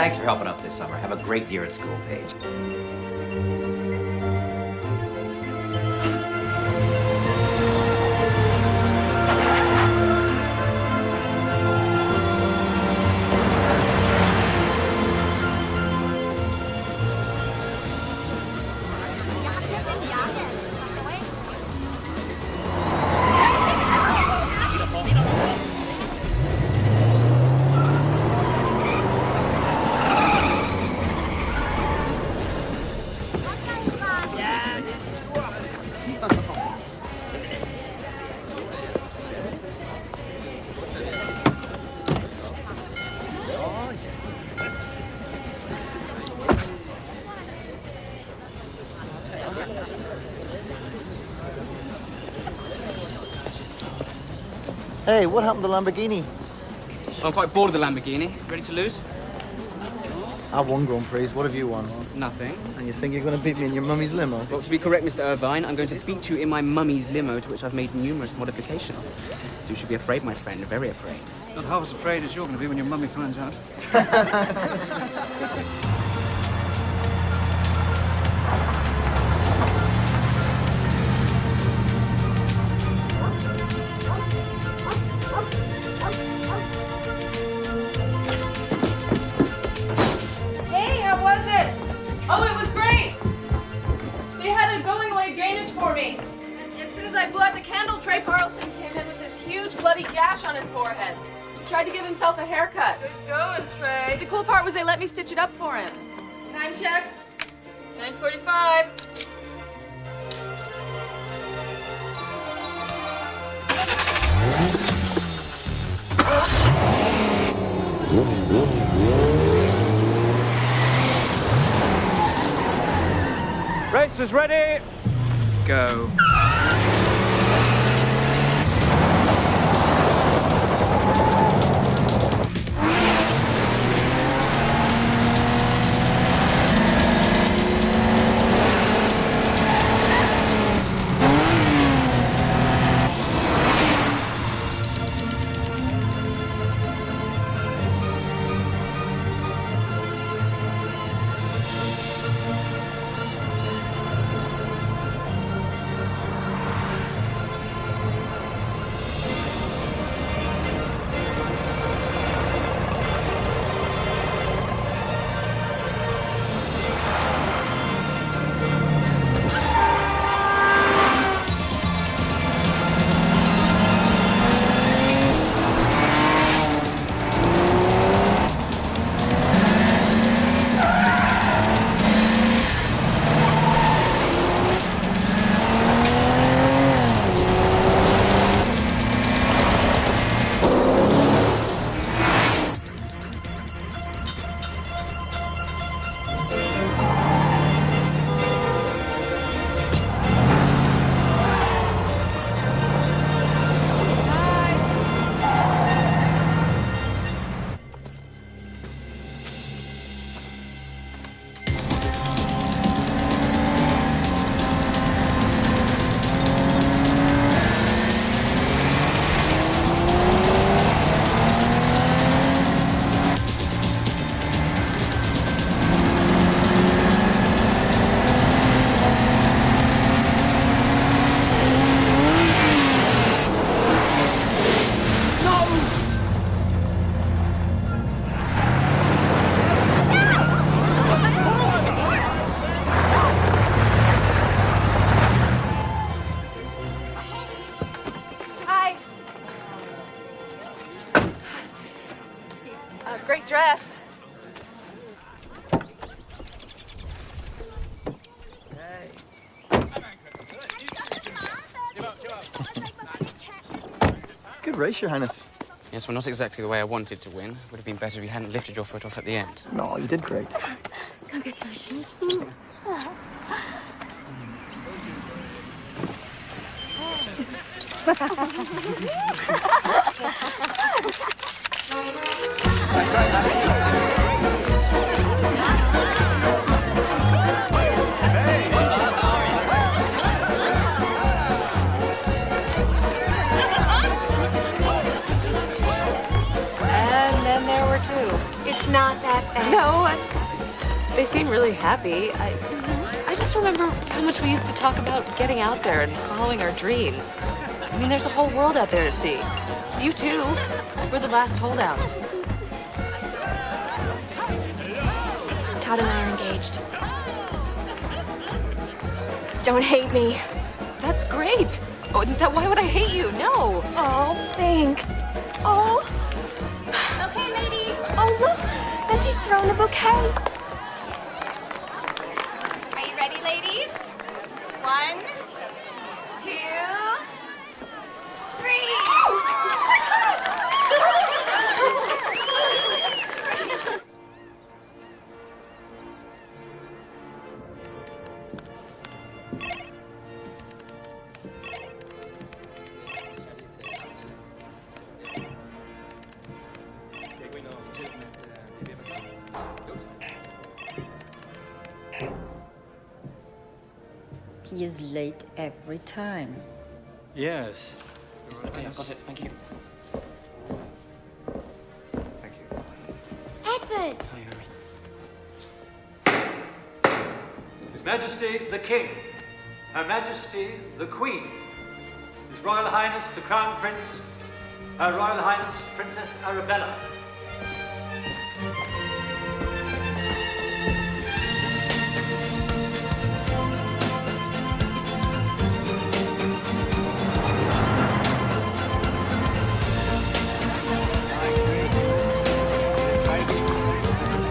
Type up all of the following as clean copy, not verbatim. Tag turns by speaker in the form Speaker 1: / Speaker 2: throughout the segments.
Speaker 1: thanks for helping out this summer. Have a great year at school, Paige.
Speaker 2: Hey, what happened to the Lamborghini?
Speaker 3: Well, I'm quite bored of the Lamborghini. Ready to lose?
Speaker 2: I've won Grand Prix. What have you won?
Speaker 3: Nothing.
Speaker 2: And you think you're going to beat me in your mummy's limo?
Speaker 3: Well, to be correct, Mr. Irvine, I'm going to beat you in my mummy's limo, to which I've made numerous modifications. So you should be afraid, my friend, very afraid.
Speaker 4: Not half as afraid as you're going to be when your mummy finds out.
Speaker 5: Hey, how was it? Oh, it was great! They had a going-away Danish for me. And as soon as I blew out the candle, Trey Carlson came in with this huge bloody gash on his forehead. He tried to give himself a haircut. Good going, Trey. The cool part was they let me stitch it up for him. Time check. 9:45.
Speaker 4: Race is ready. Go.
Speaker 5: Great dress.
Speaker 2: Good race, Your Highness.
Speaker 3: Yes, well, not exactly the way I wanted to win. Would have been better if you hadn't lifted your foot off at the end.
Speaker 2: No, you did great.
Speaker 6: Congratulations.
Speaker 5: And then there were two. It's
Speaker 6: It's not that bad.
Speaker 5: No, they seem really happy. I just remember how much we used to talk about getting out there and following our dreams. I mean, there's a whole world out there to see. You too. We're the last holdouts.
Speaker 6: Todd and I are engaged. Don't hate me.
Speaker 5: That's great. Oh, why would I hate you? No.
Speaker 6: Oh, thanks. Oh. Okay, ladies. Oh, look. Betty's throwing a bouquet. Are you ready, ladies? 1, 2, 3.
Speaker 7: He is late every time.
Speaker 4: Yes.
Speaker 3: Yes, okay, I've got it. Thank you.
Speaker 4: Thank you.
Speaker 6: Edward.
Speaker 3: Hi, Harry.
Speaker 8: His Majesty the King, Her Majesty the Queen, His Royal Highness the Crown Prince, Her Royal Highness Princess Arabella.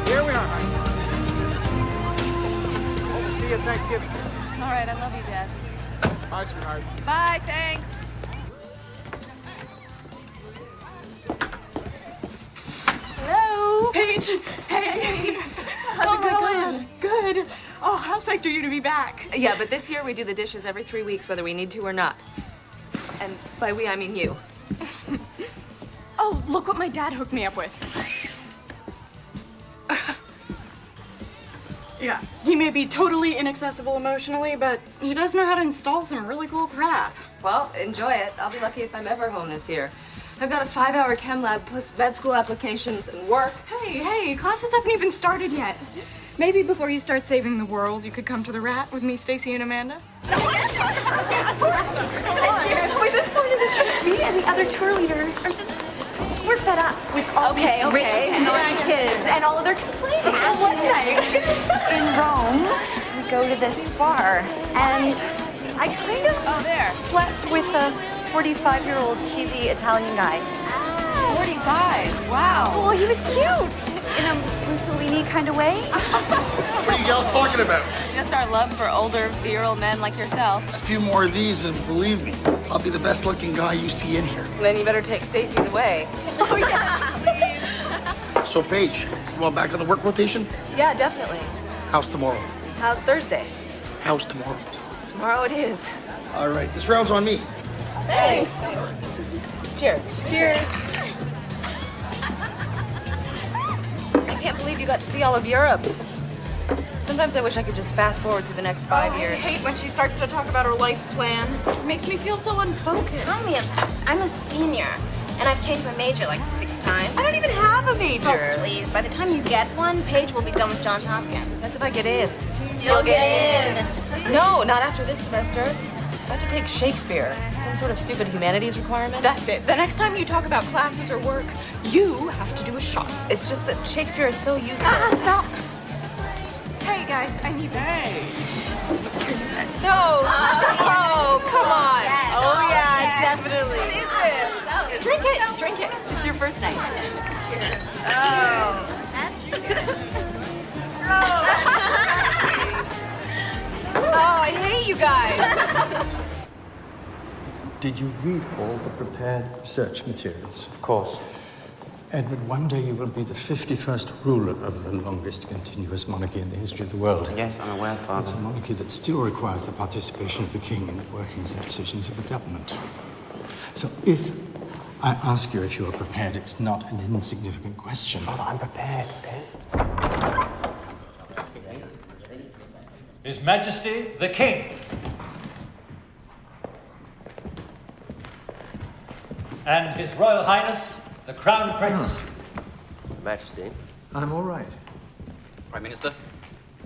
Speaker 4: Here we are, honey. Hope to see you at Thanksgiving.
Speaker 5: All right, I love you, Dad.
Speaker 4: Bye, sweetheart.
Speaker 5: Bye, thanks. Hello.
Speaker 9: Paige! Hey!
Speaker 5: How's it going?
Speaker 9: Good. Oh, how psyched are you to be back?
Speaker 5: Yeah, but this year we do the dishes every 3 weeks, whether we need to or not. And by we, I mean you.
Speaker 9: Oh, look what my dad hooked me up with. Yeah, he may be totally inaccessible emotionally, but he does know how to install some really cool crap.
Speaker 5: Well, enjoy it. I'll be lucky if I'm ever home this year. I've got a 5-hour chem lab plus med school applications and work.
Speaker 9: Hey, classes haven't even started yet. Maybe before you start saving the world, you could come to the Rat with me, Stacy, and Amanda.
Speaker 10: Cheers! Wait, this point is just me and the other tour leaders are just, we're fed up with all these rich, snotty kids and all of their complaints. So one night in Rome, we go to this bar, and I kind of slept with a 45-year-old cheesy Italian guy.
Speaker 5: 45, wow.
Speaker 10: Well, he was cute in a Mussolini kind of way.
Speaker 11: What are you girls talking about?
Speaker 5: Just our love for older, virile men like yourself.
Speaker 11: A few more of these, and believe me, I'll be the best looking guy you see in here.
Speaker 5: Then you better take Stacy's away.
Speaker 10: Oh, yeah.
Speaker 11: So, Paige, you want back on the work rotation?
Speaker 5: Yeah, definitely.
Speaker 11: How's tomorrow?
Speaker 5: How's Thursday?
Speaker 11: How's tomorrow?
Speaker 5: Tomorrow it is.
Speaker 11: All right, this round's on me.
Speaker 5: Thanks. Cheers.
Speaker 10: Cheers.
Speaker 5: I can't believe you got to see all of Europe. Sometimes I wish I could just fast forward through the next 5 years.
Speaker 9: I hate when she starts to talk about her life plan. It makes me feel so unfocused.
Speaker 6: Tell me, I'm a senior, and I've changed my major like 6 times.
Speaker 10: I don't even have a major.
Speaker 6: Oh, please. By the time you get one, Paige will be done with Johns Hopkins.
Speaker 5: That's if I get in.
Speaker 6: You'll get in.
Speaker 5: No, not after this semester. I have to take Shakespeare. Some sort of stupid humanities requirement.
Speaker 9: That's it. The next time you talk about classes or work, you have to do a shot.
Speaker 5: It's just that Shakespeare is so useless.
Speaker 9: Stop. Hey, guys, I need this. Hey.
Speaker 5: No! Oh, come on!
Speaker 10: Oh, yeah, definitely.
Speaker 5: What is this?
Speaker 9: Drink it. Drink it.
Speaker 10: It's your first night.
Speaker 5: Oh. Oh, I hate you guys.
Speaker 12: Did you read all the prepared research materials?
Speaker 8: Of course.
Speaker 12: Edward, one day you will be the 51st ruler of the longest continuous monarchy in the history of the world.
Speaker 3: Yes, I'm aware, Father.
Speaker 12: It's a monarchy that still requires the participation of the king in the workings and decisions of the government. So if I ask you if you are prepared, it's not an insignificant question.
Speaker 3: Father, I'm prepared, okay?
Speaker 8: His Majesty the King, and His Royal Highness the Crown Prince.
Speaker 13: Majesty,
Speaker 12: I'm all right.
Speaker 3: Prime Minister?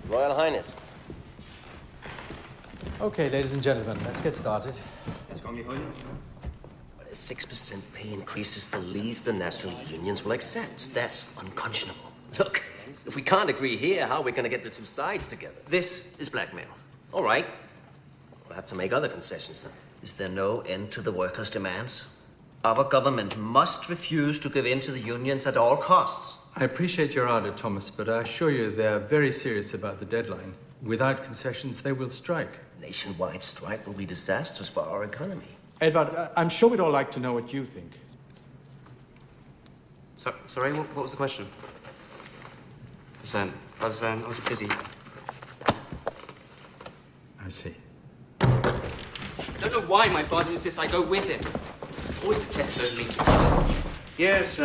Speaker 13: Royal Highness.
Speaker 12: Okay, ladies and gentlemen, let's get started.
Speaker 13: A 6% pay increase is the least the national unions will accept. That's unconscionable. Look, if we can't agree here, how are we going to get the two sides together? This is blackmail. All right. We'll have to make other concessions then. Is there no end to the workers' demands? Our government must refuse to give in to the unions at all costs.
Speaker 12: I appreciate your ardor, Thomas, but I assure you they're very serious about the deadline. Without concessions, they will strike.
Speaker 13: Nationwide strike will be disastrous for our economy.
Speaker 12: Edward, I'm sure we'd all like to know what you think.
Speaker 3: Sorry, what was the question? I was busy.
Speaker 12: I see.
Speaker 3: I don't know why my father insists I go with him. Always detested those meetings.
Speaker 4: Yes,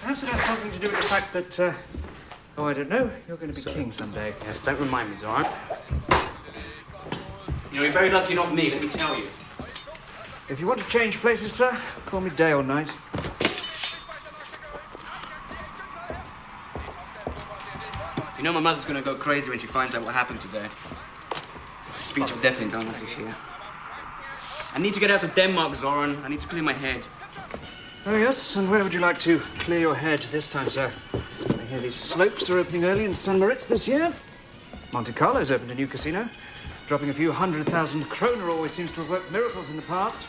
Speaker 4: perhaps it has something to do with the fact that, I don't know, you're going to be king someday.
Speaker 3: Yes, don't remind me, Zoran. You're very lucky not me, let me tell you.
Speaker 4: If you want to change places, sir, call me day or night.
Speaker 3: You know my mother's gonna go crazy when she finds out what happened today. It's a speech I definitely don't want to hear. I need to get out of Denmark, Zoran. I need to clear my head.
Speaker 4: Oh, yes, and where would you like to clear your head this time, sir? I hear these slopes are opening early in St. Moritz this year. Monte Carlo's opened a new casino. Dropping a few 100,000 kroner always seems to have worked miracles in the past.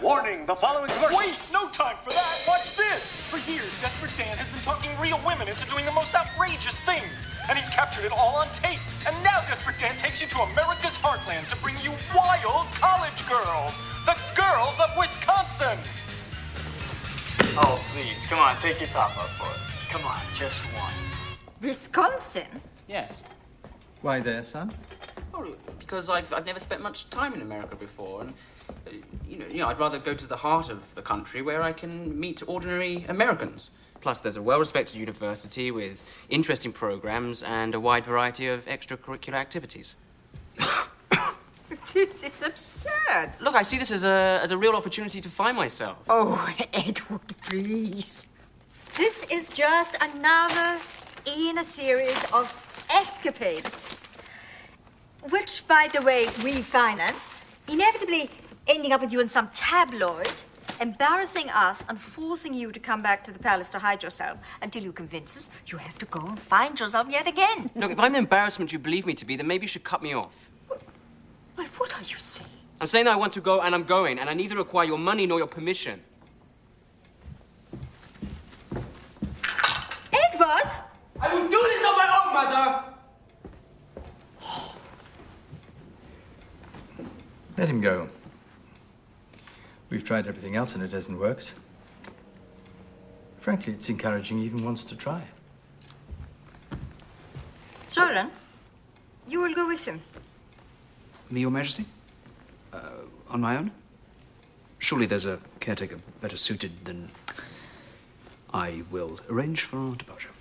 Speaker 14: Warning, the following commercial... Wait, no time for that! Watch this! For years, Desperate Dan has been talking real women into doing the most outrageous things, and he's captured it all on tape. And now Desperate Dan takes you to America's heartland to bring you wild college girls! The girls of Wisconsin!
Speaker 15: Oh, please, come on, take your top off for us. Come on, just once.
Speaker 7: Wisconsin?
Speaker 3: Yes.
Speaker 12: Why there, son?
Speaker 3: Oh, because I've never spent much time in America before, and you know, I'd rather go to the heart of the country where I can meet ordinary Americans. Plus, there's a well-respected university with interesting programs and a wide variety of extracurricular activities.
Speaker 7: This is absurd.
Speaker 3: Look, I see this as a real opportunity to find myself.
Speaker 7: Oh, Edward, please. This is just another in a series of escapades, which, by the way, we finance, inevitably ending up with you in some tabloid, embarrassing us and forcing you to come back to the palace to hide yourself until you convince us you have to go and find yourself yet again.
Speaker 3: Look, if I'm the embarrassment you believe me to be, then maybe you should cut me off.
Speaker 7: Well, what are you saying?
Speaker 3: I'm saying that I want to go, and I'm going, and I neither require your money nor your permission.
Speaker 7: Edward!
Speaker 3: I will do this on my own, Mother!
Speaker 12: Let him go. We've tried everything else and it hasn't worked. Frankly, it's encouraging he even wants to try.
Speaker 7: Soren, you will go with him.
Speaker 4: Me, Your Majesty? On my own? Surely there's a caretaker better suited than... I will arrange for our departure.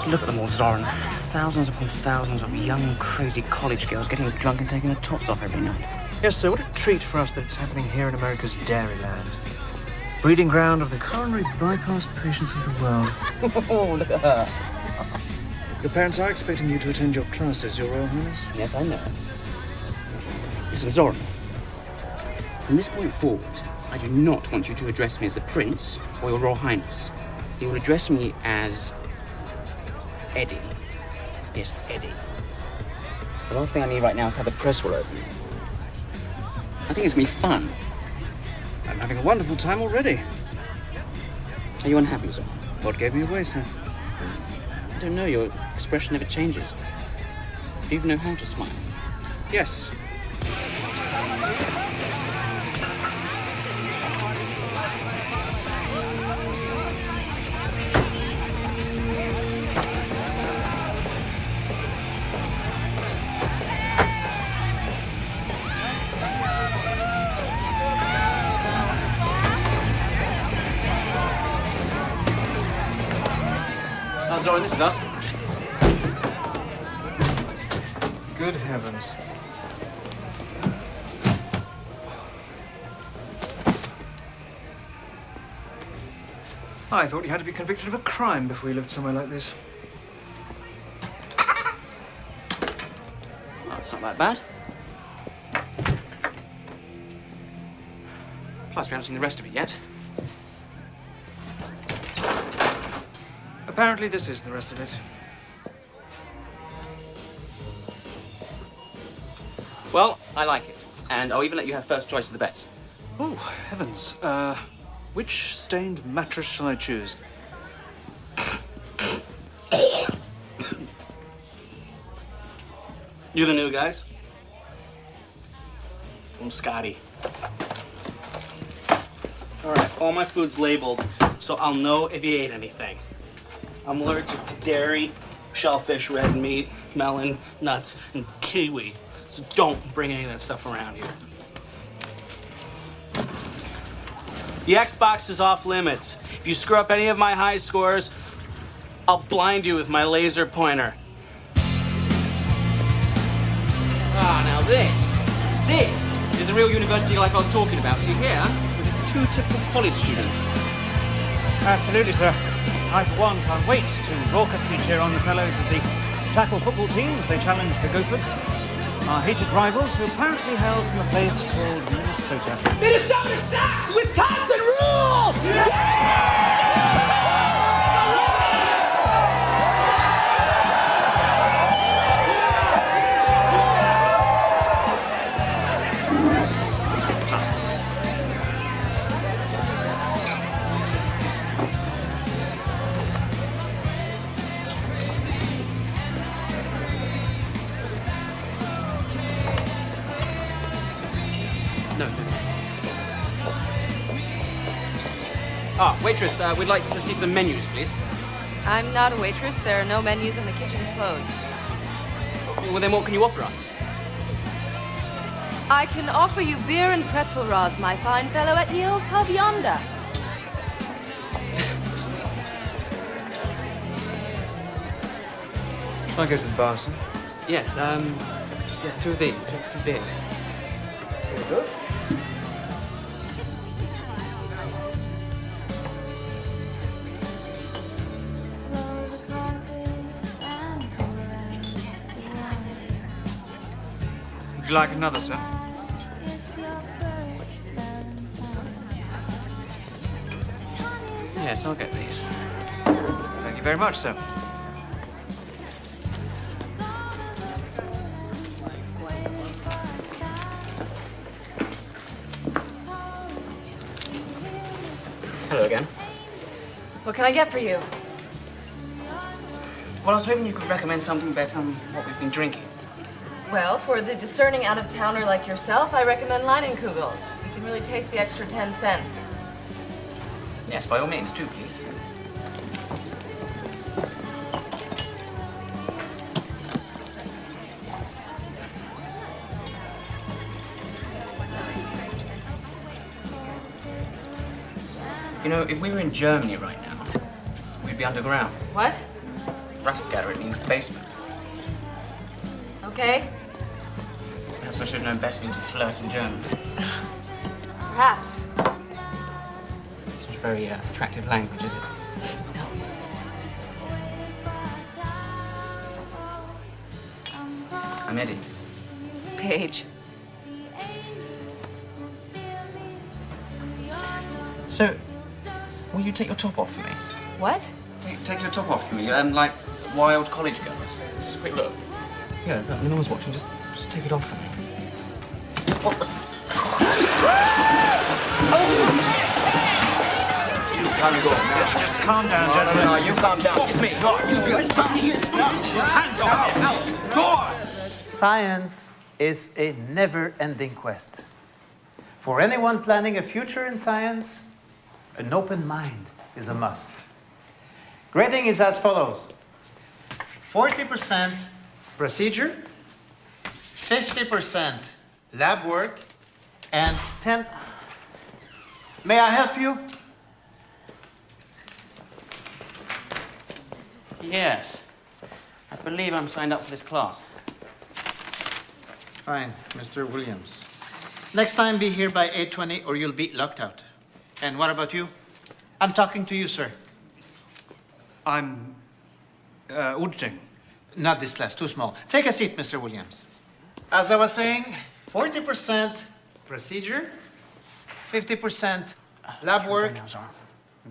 Speaker 3: Look at them all, Zoran. Thousands upon thousands of young, crazy college girls getting drunk and taking their tops off every night.
Speaker 4: Yes, sir, what a treat for us that it's happening here in America's Dairyland. Breeding ground of the coronary bypass patients of the world.
Speaker 3: Oh, look at her.
Speaker 4: Your parents are expecting you to attend your classes, Your Royal Highness.
Speaker 3: Yes, I know. Listen, Zoran. From this point forward, I do not want you to address me as the Prince or Your Royal Highness. You will address me as... Eddie. Yes, Eddie. The last thing I need right now is to have the press all over me. I think it's going to be fun.
Speaker 4: I'm having a wonderful time already.
Speaker 3: Are you unhappy, Zoran?
Speaker 4: What gave me away, sir?
Speaker 3: I don't know. Your expression never changes. Do you even know how to smile?
Speaker 4: Yes.
Speaker 3: Zoran, this is us.
Speaker 4: Good heavens. I thought you had to be convicted of a crime before you lived somewhere like this.
Speaker 3: Oh, it's not that bad. Plus, we haven't seen the rest of it yet.
Speaker 4: Apparently, this is the rest of it.
Speaker 3: Well, I like it. And I'll even let you have first choice of the beds.
Speaker 4: Oh, heavens. Which stained mattress shall I choose?
Speaker 16: You the new guys? From Scotty. All right, all my food's labeled, so I'll know if you ate anything. I'm allergic to dairy, shellfish, red meat, melon, nuts, and kiwi. So don't bring any of that stuff around here. The Xbox is off limits. If you screw up any of my high scores, I'll blind you with my laser pointer.
Speaker 3: Ah, now this is the real university life I was talking about. See here, we're just two typical college students.
Speaker 4: Absolutely, sir. I, for one, can't wait to raucously cheer on the fellows of the tackle football team as they challenge the Gophers, our hated rivals who apparently hail from a place called Minnesota.
Speaker 17: Minnesota sucks! Wisconsin rules!
Speaker 3: No. Ah, waitress, we'd like to see some menus, please.
Speaker 5: I'm not a waitress. There are no menus and the kitchen's closed.
Speaker 3: Well, then what can you offer us?
Speaker 5: I can offer you beer and pretzel rods, my fine fellow, at the old pub yonder.
Speaker 4: Shall I go to the bar, sir?
Speaker 3: Yes, yes, two of these, two beers.
Speaker 4: Very good. Would you like another, sir?
Speaker 3: Yes, I'll get these.
Speaker 4: Thank you very much, sir.
Speaker 3: Hello again.
Speaker 5: What can I get for you?
Speaker 3: Well, I was hoping you could recommend something better than what we've been drinking.
Speaker 5: Well, for the discerning out-of-towner like yourself, I recommend Leinenkugels. You can really taste the extra 10 cents.
Speaker 3: Yes, by all means, two, please. You know, if we were in Germany right now, we'd be underground.
Speaker 5: What?
Speaker 3: Rastgatter, it means basement.
Speaker 5: Okay.
Speaker 3: Perhaps I should have known better than to flirt in German.
Speaker 5: Perhaps.
Speaker 3: It's not a very attractive language, is it? I'm Eddie.
Speaker 5: Paige.
Speaker 3: So, will you take your top off for me?
Speaker 5: What?
Speaker 3: Will you take your top off for me, like wild college girls? Just a quick look. Yeah, no one's watching. Just take it off for me.
Speaker 4: Time to go. Just calm down, gentlemen.
Speaker 11: No, you calm down.
Speaker 4: Off me. Hands off. Go on.
Speaker 18: Science is a never-ending quest. For anyone planning a future in science, an open mind is a must. Grading is as follows. 40% procedure, 50% lab work, and 10... May I help you?
Speaker 3: Yes. I believe I'm signed up for this class.
Speaker 18: Fine, Mr. Williams. Next time be here by 8:20 or you'll be locked out. And what about you? I'm talking to you, sir.
Speaker 4: I'm auditing.
Speaker 18: Not this class, too small. Take a seat, Mr. Williams. As I was saying, 40% procedure, 50% lab work,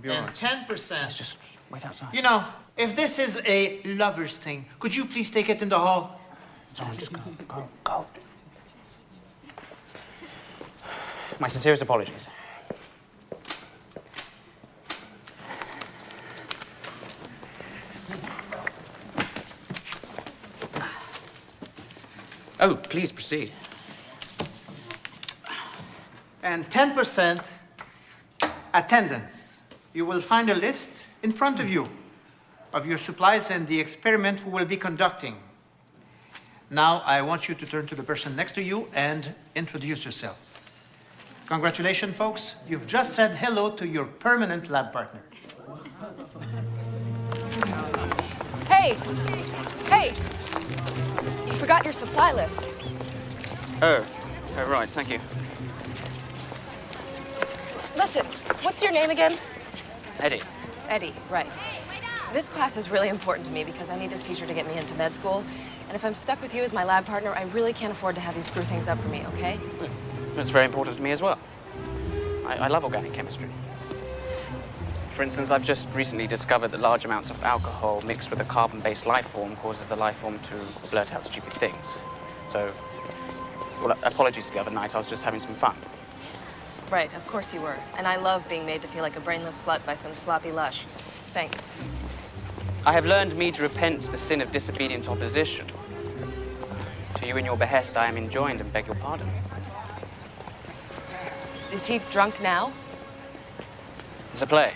Speaker 18: and 10%.
Speaker 3: Just wait outside.
Speaker 18: You know, if this is a lover's thing, could you please take it in the hall?
Speaker 3: Just go. My sincerest apologies. Oh, please proceed.
Speaker 18: And 10% attendance. You will find a list in front of you of your supplies and the experiment we will be conducting. Now, I want you to turn to the person next to you and introduce yourself. Congratulations, folks. You've just said hello to your permanent lab partner.
Speaker 5: Hey! Hey! You forgot your supply list.
Speaker 3: Oh, right, thank you.
Speaker 5: Listen, what's your name again?
Speaker 3: Eddie.
Speaker 5: Eddie, right. This class is really important to me because I need this teacher to get me into med school. And if I'm stuck with you as my lab partner, I really can't afford to have you screw things up for me, okay?
Speaker 3: That's very important to me as well. I love organic chemistry. For instance, I've just recently discovered that large amounts of alcohol mixed with a carbon-based life form causes the life form to blurt out stupid things. So, well, apologies the other night, I was just having some fun.
Speaker 5: Right, of course you were. And I love being made to feel like a brainless slut by some sloppy lush. Thanks.
Speaker 3: I have learned me to repent the sin of disobedient opposition. To you in your behest I am enjoined and beg your pardon.
Speaker 5: Is he drunk now?
Speaker 3: It's a play.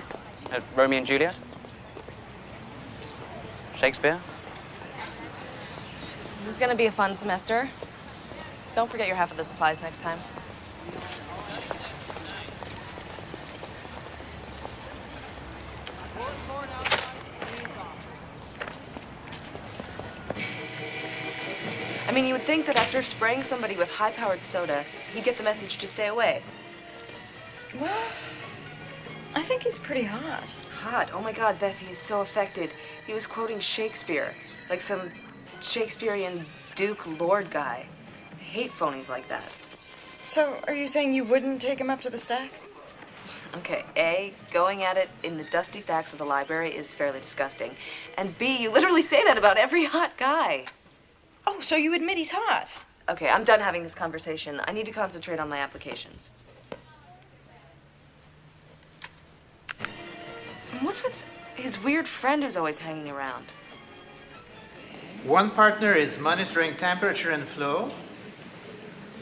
Speaker 3: Romeo and Juliet? Shakespeare?
Speaker 5: This is gonna be a fun semester. Don't forget your half of the supplies next time. I mean, you would think that after spraying somebody with high-powered soda, he'd get the message to stay away.
Speaker 9: Well, I think he's pretty hot.
Speaker 5: Hot? Oh my God, Beth, he is so affected. He was quoting Shakespeare, like some Shakespearean Duke Lord guy. I hate phonies like that.
Speaker 9: So, are you saying you wouldn't take him up to the stacks?
Speaker 5: Okay, A, going at it in the dusty stacks of the library is fairly disgusting. And B, you literally say that about every hot guy.
Speaker 9: Oh, so you admit he's hot?
Speaker 5: Okay, I'm done having this conversation. I need to concentrate on my applications. And what's with his weird friend who's always hanging around?
Speaker 18: One partner is monitoring temperature and flow,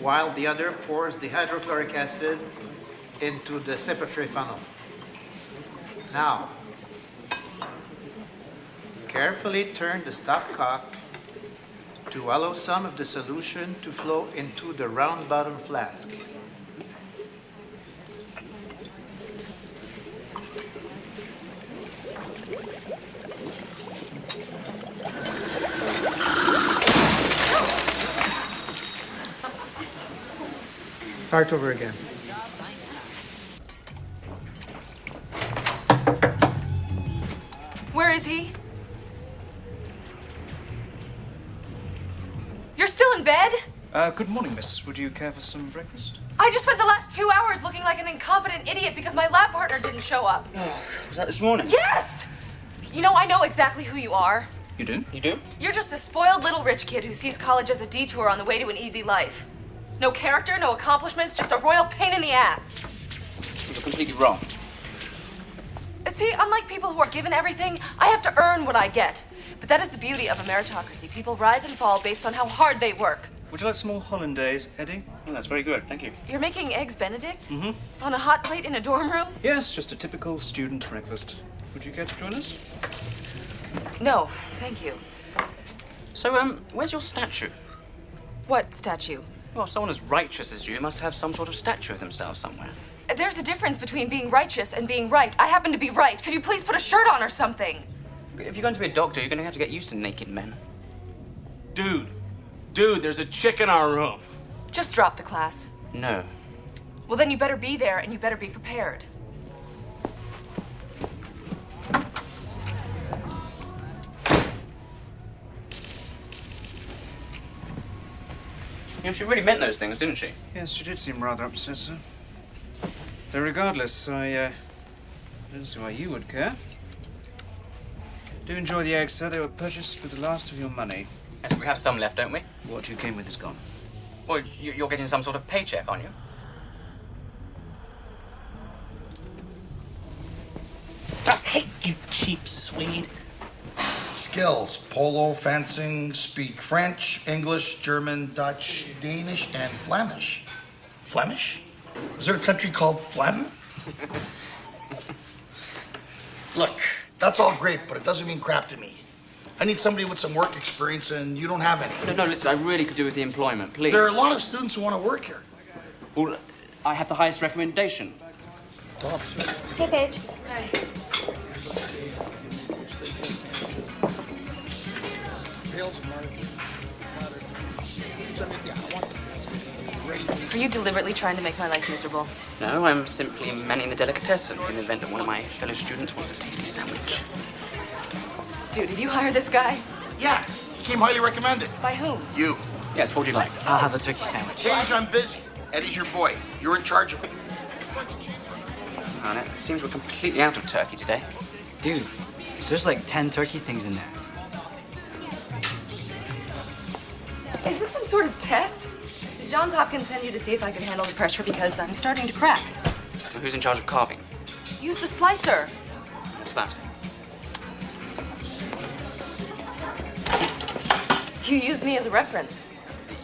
Speaker 18: while the other pours the hydrochloric acid into the separatory funnel. Now, carefully turn the stopcock to allow some of the solution to flow into the round bottom flask. Start over again.
Speaker 5: Where is he? You're still in bed?
Speaker 4: Good morning, miss. Would you care for some breakfast?
Speaker 5: I just spent the last 2 hours looking like an incompetent idiot because my lab partner didn't show up.
Speaker 3: Was that this morning?
Speaker 5: Yes! You know, I know exactly who you are.
Speaker 4: You do?
Speaker 3: You do?
Speaker 5: You're just a spoiled little rich kid who sees college as a detour on the way to an easy life. No character, no accomplishments, just a royal pain in the ass.
Speaker 3: You're completely wrong.
Speaker 5: See, unlike people who are given everything, I have to earn what I get. But that is the beauty of a meritocracy. People rise and fall based on how hard they work.
Speaker 4: Would you like some more hollandaise, Eddie?
Speaker 3: Oh, that's very good, thank you.
Speaker 5: You're making eggs Benedict?
Speaker 4: Mm-hmm.
Speaker 5: On a hot plate in a dorm room?
Speaker 4: Yes, just a typical student breakfast. Would you care to join us?
Speaker 5: No, thank you.
Speaker 3: So, where's your statue?
Speaker 5: What statue?
Speaker 3: Well, someone as righteous as you must have some sort of statue of themselves somewhere.
Speaker 5: There's a difference between being righteous and being right. I happen to be right. Could you please put a shirt on or something?
Speaker 3: If you're going to be a doctor, you're going to have to get used to naked men.
Speaker 16: Dude, there's a chick in our room.
Speaker 5: Just drop the class.
Speaker 3: No.
Speaker 5: Well, then you better be there and you better be prepared.
Speaker 3: You know, she really meant those things, didn't she?
Speaker 4: Yes, she did seem rather upset, sir. Though regardless, I don't see why you would care. Do enjoy the eggs, sir. They were purchased with the last of your money.
Speaker 3: Yes, we have some left, don't we?
Speaker 4: What you came with is gone.
Speaker 3: Well, you're getting some sort of paycheck, aren't you?
Speaker 16: I hate you, cheap Swede.
Speaker 11: Skills: polo, fencing, speak French, English, German, Dutch, Danish, and Flemish. Flemish? Is there a country called Flem? Look, that's all great, but it doesn't mean crap to me. I need somebody with some work experience, and you don't have any.
Speaker 3: No, listen, I really could do with the employment, please.
Speaker 11: There are a lot of students who want to work here.
Speaker 3: Well, I have the highest recommendation.
Speaker 11: Top, sir.
Speaker 6: Hey, Paige.
Speaker 5: Hi. Are you deliberately trying to make my life miserable?
Speaker 3: No, I'm simply manning the delicatessen in the event that one of my fellow students wants a tasty sandwich.
Speaker 5: Stu, did you hire this guy?
Speaker 11: Yeah, he came highly recommended.
Speaker 5: By whom?
Speaker 11: You.
Speaker 3: Yes, what would you like?
Speaker 15: I'll have a turkey sandwich.
Speaker 11: Paige, I'm busy. Eddie's your boy. You're in charge of him.
Speaker 3: Oh, no, it seems we're completely out of turkey today.
Speaker 15: Dude, there's like 10 turkey things in there.
Speaker 5: Is this some sort of test? Did Johns Hopkins send you to see if I could handle the pressure? Because I'm starting to crack.
Speaker 3: Well, who's in charge of carving?
Speaker 5: Use the slicer.
Speaker 3: What's that?
Speaker 5: You used me as a reference.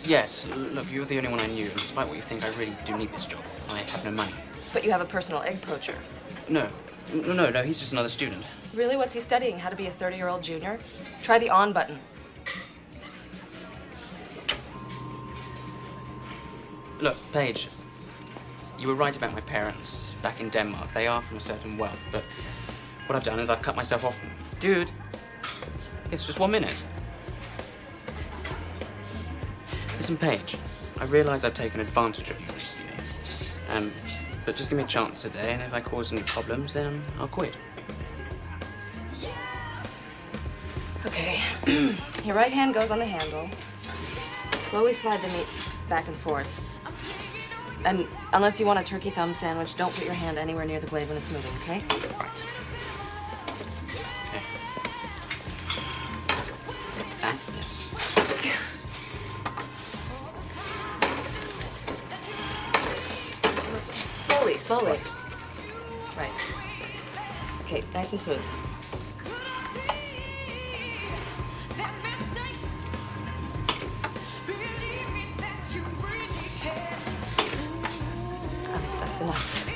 Speaker 3: Yes, look, you're the only one I knew, and despite what you think, I really do need this job. I have no money.
Speaker 5: But you have a personal egg poacher.
Speaker 3: No, he's just another student.
Speaker 5: Really? What's he studying? How to be a 30-year-old junior? Try the on button.
Speaker 3: Look, Paige, you were right about my parents back in Denmark. They are from a certain wealth, but what I've done is I've cut myself off from them.
Speaker 15: Dude.
Speaker 3: It's just 1 minute. Listen, Paige, I realize I've taken advantage of you recently. But just give me a chance today, and if I cause any problems, then I'll quit.
Speaker 5: Okay. Your right hand goes on the handle. Slowly slide the meat back and forth. And unless you want a turkey thumb sandwich, don't put your hand anywhere near the blade when it's moving, okay?
Speaker 3: Right. Okay. And yes.
Speaker 5: Slowly. Right. Okay, nice and smooth. That's enough.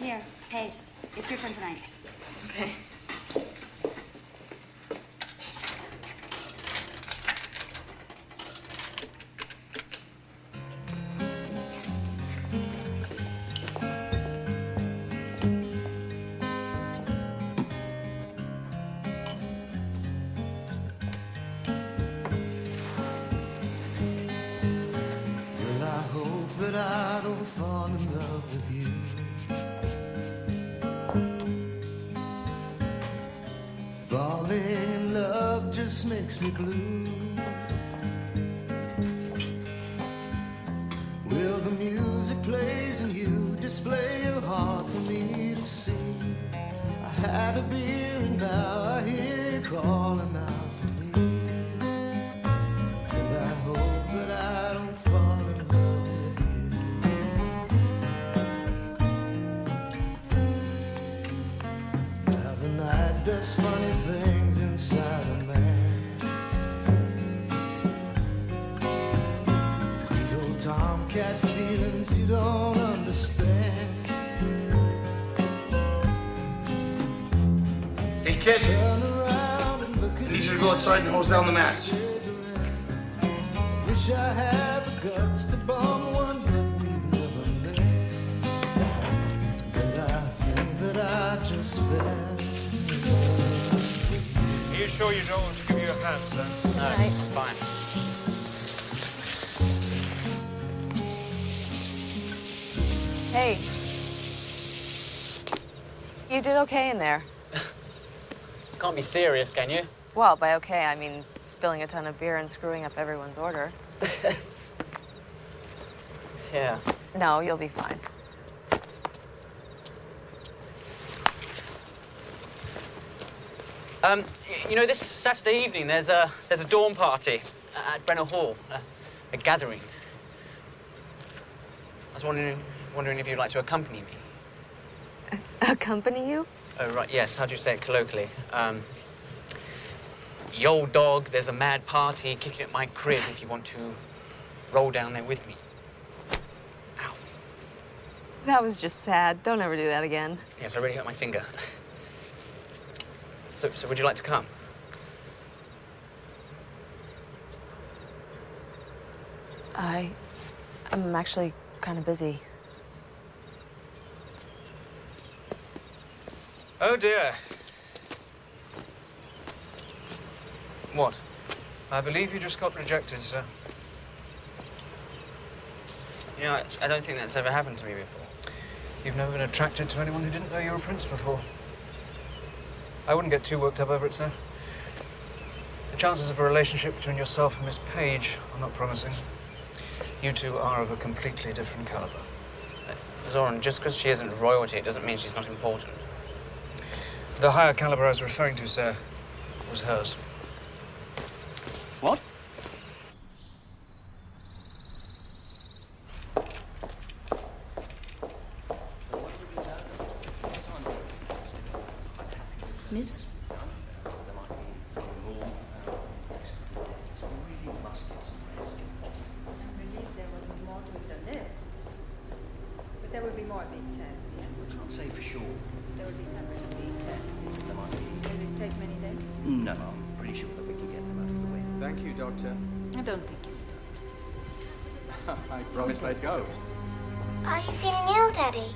Speaker 19: Here, Paige, it's your turn tonight.
Speaker 5: Okay.
Speaker 20: I don't fall in love with you. Falling in love just makes me blue. Well, the music plays and you display your heart for me to see. I had a beer and now I hear you calling out for me. And I hope that I don't fall in love with you. Now the night does funny things inside a man. These old tomcat feelings you don't understand.
Speaker 11: Hey, kid. I need you to go outside and hose down the mats.
Speaker 20: wish I had the guts to bomb one that we've never met. But I think that I just fell in love.
Speaker 14: Are you sure you don't want to give me your hand, sir?
Speaker 3: No, it's fine.
Speaker 5: Hey. You did okay in there.
Speaker 3: Can't be serious, can you?
Speaker 5: Well, by okay, I mean spilling a ton of beer and screwing up everyone's order.
Speaker 3: Yeah.
Speaker 5: No, you'll be fine.
Speaker 3: You know, this Saturday evening there's a dawn party at Brenner Hall, a gathering. I was wondering if you'd like to accompany me.
Speaker 5: Accompany you?
Speaker 3: Oh, right, yes. How do you say it colloquially? Yo, dog, there's a mad party kicking at my crib if you want to roll down there with me.
Speaker 5: That was just sad. Don't ever do that again.
Speaker 3: Yes, I really hurt my finger. So would you like to come?
Speaker 5: I'm actually kind of busy.
Speaker 4: Oh dear.
Speaker 3: What?
Speaker 4: I believe you just got rejected, sir.
Speaker 3: You know, I don't think that's ever happened to me before.
Speaker 4: You've never been attracted to anyone who didn't know you were a prince before. I wouldn't get too worked up over it, sir. The chances of a relationship between yourself and Miss Page are not promising. You two are of a completely different caliber.
Speaker 3: Zoran, just because she isn't royalty, it doesn't mean she's not important.
Speaker 4: The higher caliber I was referring to, sir, was hers.
Speaker 3: What?
Speaker 10: Miss?
Speaker 7: But there will be more of these tests, yes?
Speaker 1: I can't say for sure.
Speaker 7: There will be several of these tests.
Speaker 1: There might be.
Speaker 7: Will this take many days?
Speaker 1: No, I'm pretty sure that we can get them out of the way.
Speaker 21: Thank you, Doctor.
Speaker 7: I don't think you will do this.
Speaker 21: I promised I'd go.
Speaker 6: Are you feeling ill, Daddy?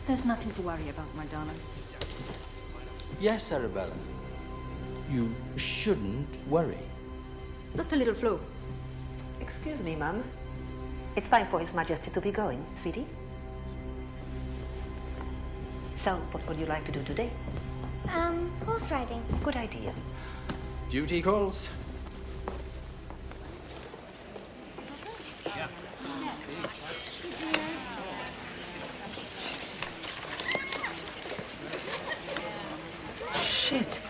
Speaker 7: There's nothing to worry about, my darling.
Speaker 21: Yes, Arabella. You shouldn't worry.
Speaker 7: Just a little flu.
Speaker 22: Excuse me, Mum. It's time for His Majesty to be going, sweetie. So, what would you like to do today?
Speaker 6: Horse riding.
Speaker 22: Good idea.
Speaker 21: Duty calls.
Speaker 5: Shit.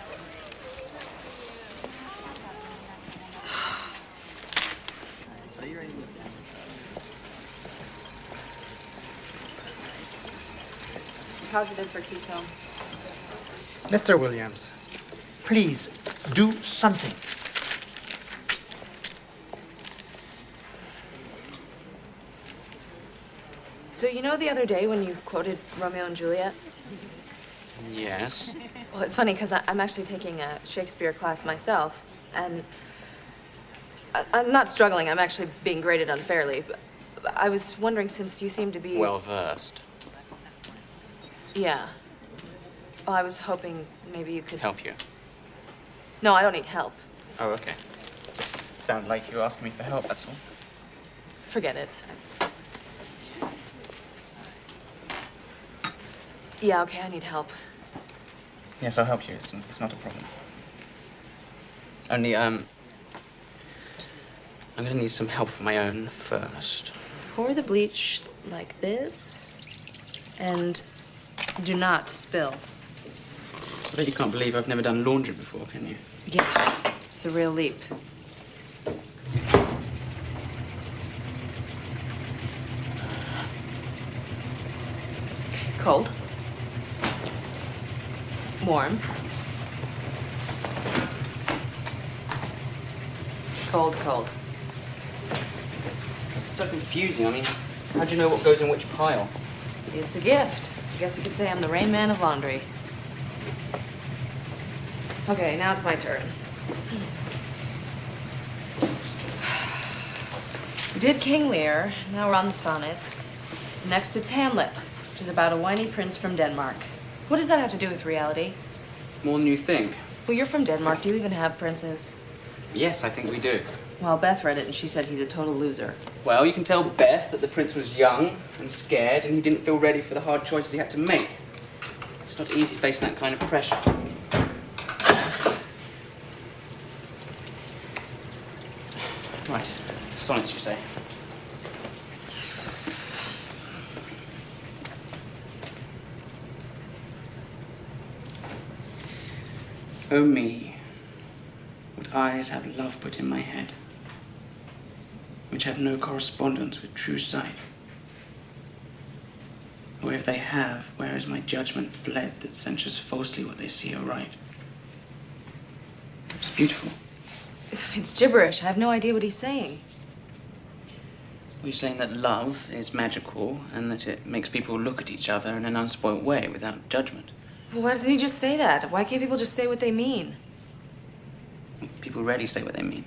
Speaker 9: Positive for ketone.
Speaker 18: Mr. Williams, please do something.
Speaker 5: So you know the other day when you quoted Romeo and Juliet?
Speaker 3: Yes.
Speaker 5: Well, it's funny because I'm actually taking a Shakespeare class myself, and I'm not struggling. I'm actually being graded unfairly. But I was wondering, since you seem to be...
Speaker 3: Well versed.
Speaker 5: Yeah. Well, I was hoping maybe you could...
Speaker 3: Help you.
Speaker 5: No, I don't need help.
Speaker 3: Oh, okay. Just sound like you asking me for help, that's all.
Speaker 5: Forget it. Yeah, okay, I need help.
Speaker 3: Yes, I'll help you. It's not a problem. Only, I'm gonna need some help of my own first.
Speaker 5: Pour the bleach like this, and do not spill.
Speaker 3: I bet you can't believe I've never done laundry before, can you?
Speaker 5: Yeah, it's a real leap. Cold. Warm. Cold, cold.
Speaker 3: It's so confusing. I mean, how do you know what goes in which pile?
Speaker 5: It's a gift. I guess you could say I'm the Rain Man of laundry. Okay, now it's my turn. We did King Lear, now we're on the sonnets. Next it's Hamlet, which is about a whiny prince from Denmark. What does that have to do with reality?
Speaker 3: More than you think.
Speaker 5: Well, you're from Denmark. Do you even have princes?
Speaker 3: Yes, I think we do.
Speaker 5: Well, Beth read it and she said he's a total loser.
Speaker 3: Well, you can tell Beth that the prince was young and scared and he didn't feel ready for the hard choices he had to make. It's not easy facing that kind of pressure. Right, sonnets, you say? Oh me, what eyes have love put in my head, which have no correspondence with true sight. Or if they have, where is my judgment fled that censures falsely what they see aright? It's beautiful.
Speaker 5: It's gibberish. I have no idea what he's saying.
Speaker 3: We're saying that love is magical and that it makes people look at each other in an unspoilt way without judgment.
Speaker 5: Well, why doesn't he just say that? Why can't people just say what they mean?
Speaker 3: People rarely say what they mean.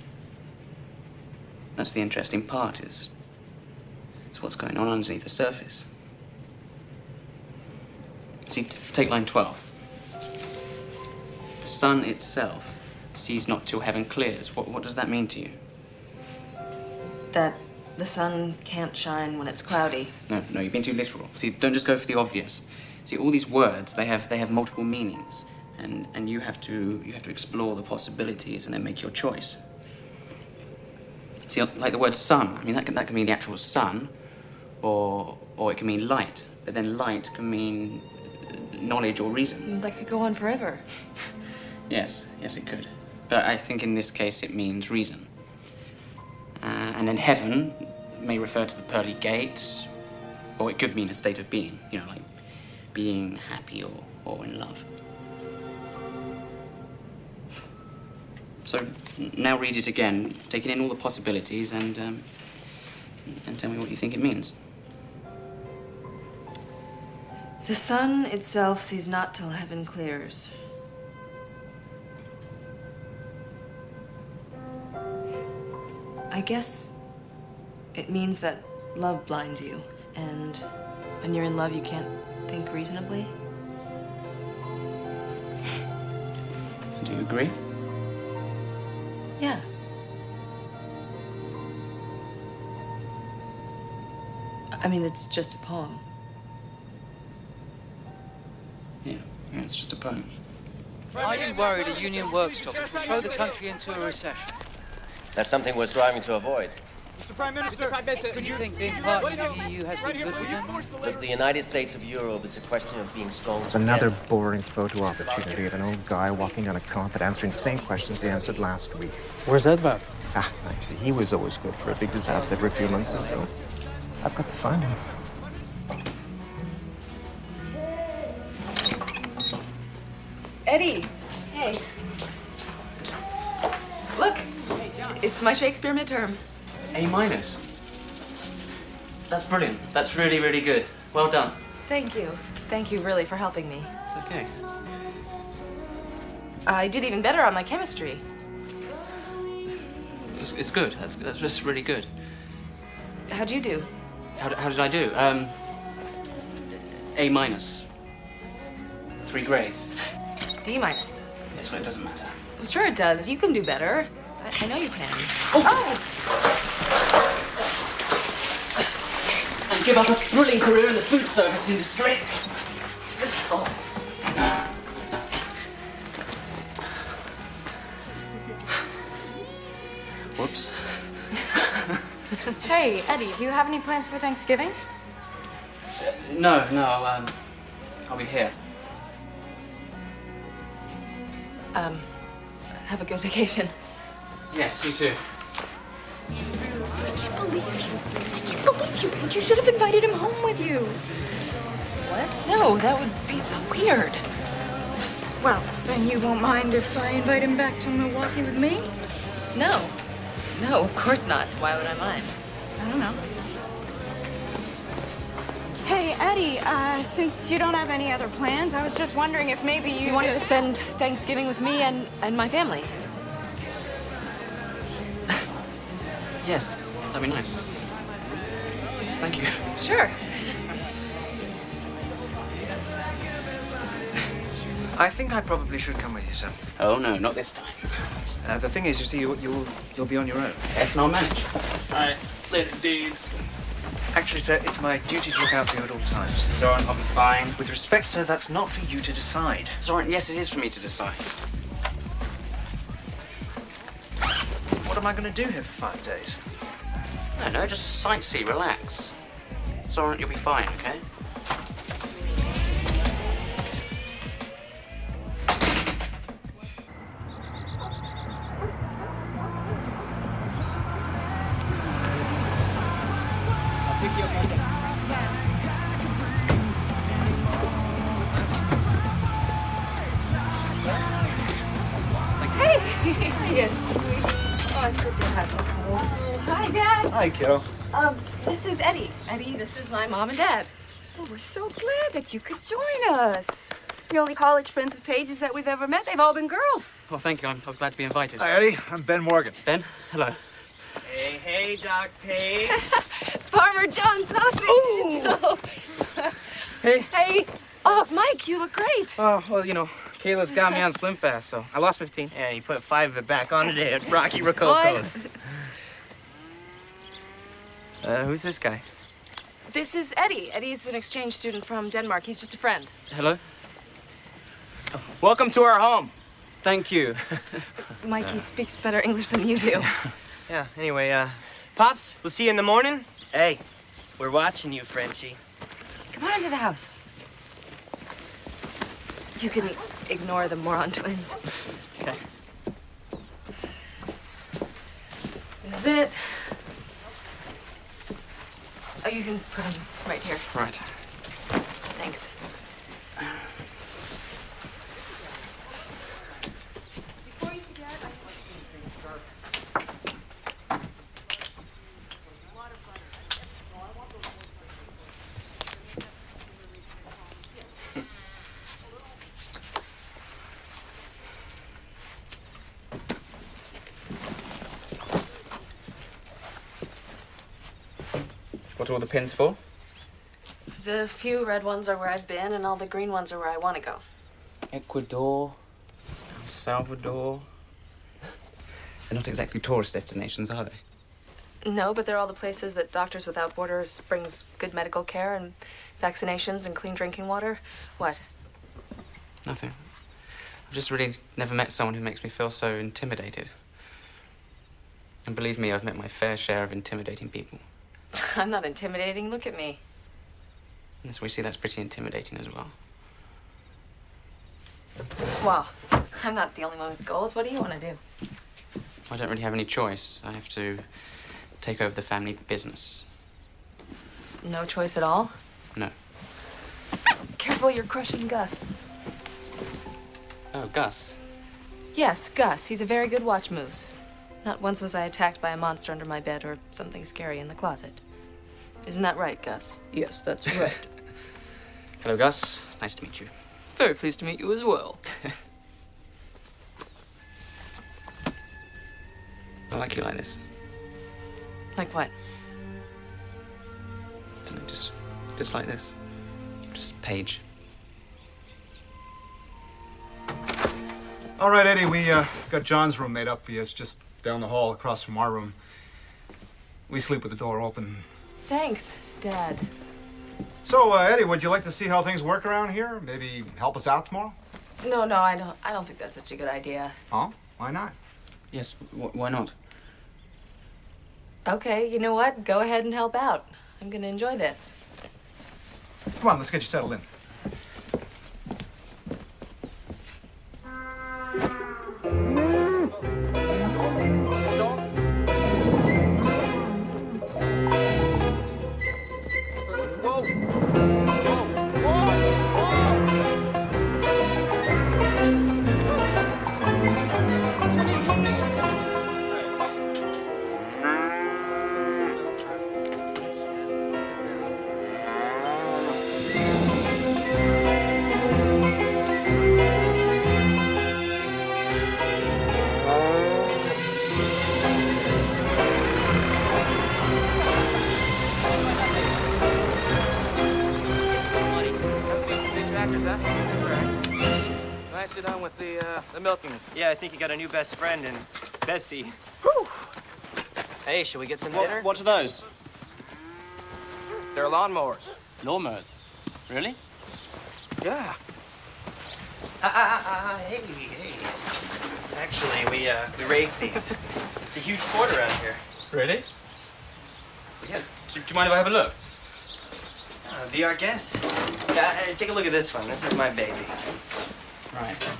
Speaker 3: That's the interesting part, is what's going on underneath the surface. See, take line 12. The sun itself sees not till heaven clears. What does that mean to you?
Speaker 5: That the sun can't shine when it's cloudy.
Speaker 3: No, you've been too literal. See, don't just go for the obvious. See, all these words, they have multiple meanings, and you have to explore the possibilities and then make your choice. See, like the word sun, I mean, that can mean the actual sun, or it can mean light, but then light can mean knowledge or reason.
Speaker 5: That could go on forever.
Speaker 3: Yes, it could. But I think in this case it means reason. And then heaven may refer to the pearly gates, or it could mean a state of being, like being happy or in love. So now read it again, taking in all the possibilities, and tell me what you think it means.
Speaker 5: The sun itself sees not till heaven clears. I guess it means that love blinds you, and when you're in love, you can't think reasonably.
Speaker 3: Do you agree?
Speaker 5: Yeah. I mean, it's just a poem.
Speaker 3: Yeah, it's just a poem.
Speaker 2: Are you worried a union work stoppage will throw the country into a recession?
Speaker 13: That's something we're striving to avoid.
Speaker 2: Mr. Prime Minister, do you think being part of the EU has been good for Denmark?
Speaker 13: Look, the United States of Europe is a question of being strong
Speaker 8: Another
Speaker 13: together.
Speaker 8: boring photo opportunity of an old guy walking down a carpet answering the same questions he answered last week.
Speaker 21: Where's Edvard?
Speaker 8: You see, he was always good for a big disaster every few months or so. I've got to find him.
Speaker 5: Eddie! Hey. Look! It's my Shakespeare midterm.
Speaker 3: A minus. That's brilliant. That's really, really good. Well done.
Speaker 5: Thank you. Thank you, really, for helping me.
Speaker 3: It's okay.
Speaker 5: I did even better on my chemistry.
Speaker 3: It's good. That's just really good.
Speaker 5: How'd you do?
Speaker 3: How did I do? A minus. 3 grades.
Speaker 5: D minus.
Speaker 3: Yes, well, it doesn't matter.
Speaker 5: I'm sure it does. You can do better. I know you can.
Speaker 3: And give up a thrilling career in the food service industry. Whoops.
Speaker 9: Hey, Eddie, do you have any plans for Thanksgiving?
Speaker 3: No, I'll be here.
Speaker 5: Have a good vacation.
Speaker 3: Yes, you too.
Speaker 9: I can't believe you. You should have invited him home with you.
Speaker 5: What? No, that would be so weird.
Speaker 9: Well, then you won't mind if I invite him back to Milwaukee with me?
Speaker 5: No. No, of course not. Why would I mind?
Speaker 9: I don't know. Hey, Eddie, since you don't have any other plans, I was just wondering if maybe you
Speaker 5: wanted to spend Thanksgiving with me and my family.
Speaker 3: Yes, that'd be nice. Thank you.
Speaker 5: Sure.
Speaker 4: I think I probably should come with you, sir.
Speaker 3: Oh, no, not this time.
Speaker 4: The thing is, you see, you'll be on your own.
Speaker 3: Yes, and I'll manage.
Speaker 16: All right, later, dudes.
Speaker 4: Actually, sir, it's my duty to look out for you at all times.
Speaker 3: Zoran, I'll be fine.
Speaker 4: With respect, sir, that's not for you to decide.
Speaker 3: Zoran, yes, it is for me to decide.
Speaker 4: What am I going to do here for 5 days?
Speaker 3: No, just sightsee, relax. Zoran, you'll be fine, okay?
Speaker 5: Hey! Yes, sweet. Oh, it's good to have you. Oh, hi, Dad.
Speaker 4: Hi, kiddo.
Speaker 5: This is Eddie. Eddie, this is my mom and dad.
Speaker 9: Oh, we're so glad that you could join us. The only college friends of Paige's that we've ever met, they've all been girls.
Speaker 3: Well, thank you. I was glad to be invited.
Speaker 12: Hi, Eddie. I'm Ben Morgan.
Speaker 3: Ben, hello.
Speaker 15: Hey, Doc Page.
Speaker 5: Farmer John Sausage.
Speaker 12: Hey.
Speaker 5: Hey. Oh, Mike, you look great.
Speaker 12: Oh, well, you know, Kayla's got me on Slim Fast, so I lost 15.
Speaker 15: Yeah, you put 5 of it back on today at Rocky Rococo's.
Speaker 5: Boys.
Speaker 15: Who's this guy?
Speaker 5: This is Eddie. Eddie's an exchange student from Denmark. He's just a friend.
Speaker 3: Hello.
Speaker 12: Welcome to our home.
Speaker 3: Thank you.
Speaker 5: Mikey speaks better English than you do.
Speaker 15: Yeah, anyway, Pops, we'll see you in the morning. Hey, we're watching you, Frenchie.
Speaker 5: Come on into the house. You can ignore the moron twins.
Speaker 15: Okay.
Speaker 5: This is it. Oh, you can put them right here.
Speaker 3: Right.
Speaker 5: Thanks.
Speaker 3: What are all the pins for?
Speaker 5: The few red ones are where I've been, and all the green ones are where I want to go.
Speaker 3: Ecuador, El Salvador. They're not exactly tourist destinations, are they?
Speaker 5: No, but they're all the places that Doctors Without Borders brings good medical care and vaccinations and clean drinking water. What?
Speaker 3: Nothing. I've just really never met someone who makes me feel so intimidated. And believe me, I've met my fair share of intimidating people.
Speaker 5: I'm not intimidating. Look at me.
Speaker 3: As we see, that's pretty intimidating as well.
Speaker 5: Well, I'm not the only one with goals. What do you want to do?
Speaker 3: I don't really have any choice. I have to take over the family business.
Speaker 5: No choice at all?
Speaker 3: No.
Speaker 5: Careful, you're crushing Gus.
Speaker 3: Oh, Gus.
Speaker 5: Yes, Gus. He's a very good watch moose. Not once was I attacked by a monster under my bed or something scary in the closet. Isn't that right, Gus? Yes, that's right.
Speaker 3: Hello, Gus. Nice to meet you.
Speaker 5: Very pleased to meet you as well.
Speaker 3: I like you like this.
Speaker 5: Like what?
Speaker 3: Something just like this. Just Paige.
Speaker 12: All right, Eddie, we got John's room made up for you. It's just down the hall across from our room. We sleep with the door open.
Speaker 5: Thanks, Dad.
Speaker 12: So, Eddie, would you like to see how things work around here? Maybe help us out tomorrow?
Speaker 5: No, I don't think that's such a good idea.
Speaker 12: Oh? Why not?
Speaker 3: Yes, why not?
Speaker 5: Okay, you know what? Go ahead and help out. I'm gonna enjoy this.
Speaker 12: Come on, let's get you settled in.
Speaker 17: sir. Yes, sir. Nicely done with the milking.
Speaker 15: Yeah, I think you got a new best friend in Bessie. Whew. Hey, should we get some dinner?
Speaker 3: What are those?
Speaker 17: They're lawnmowers.
Speaker 3: Lawnmowers? Really?
Speaker 17: Yeah.
Speaker 15: Hey. Actually, we race these. It's a huge sport around here.
Speaker 17: Really?
Speaker 15: Yeah.
Speaker 17: Do you mind if I have a look?
Speaker 15: Be our guest. Yeah, take a look at this one. This is my baby.
Speaker 3: Right.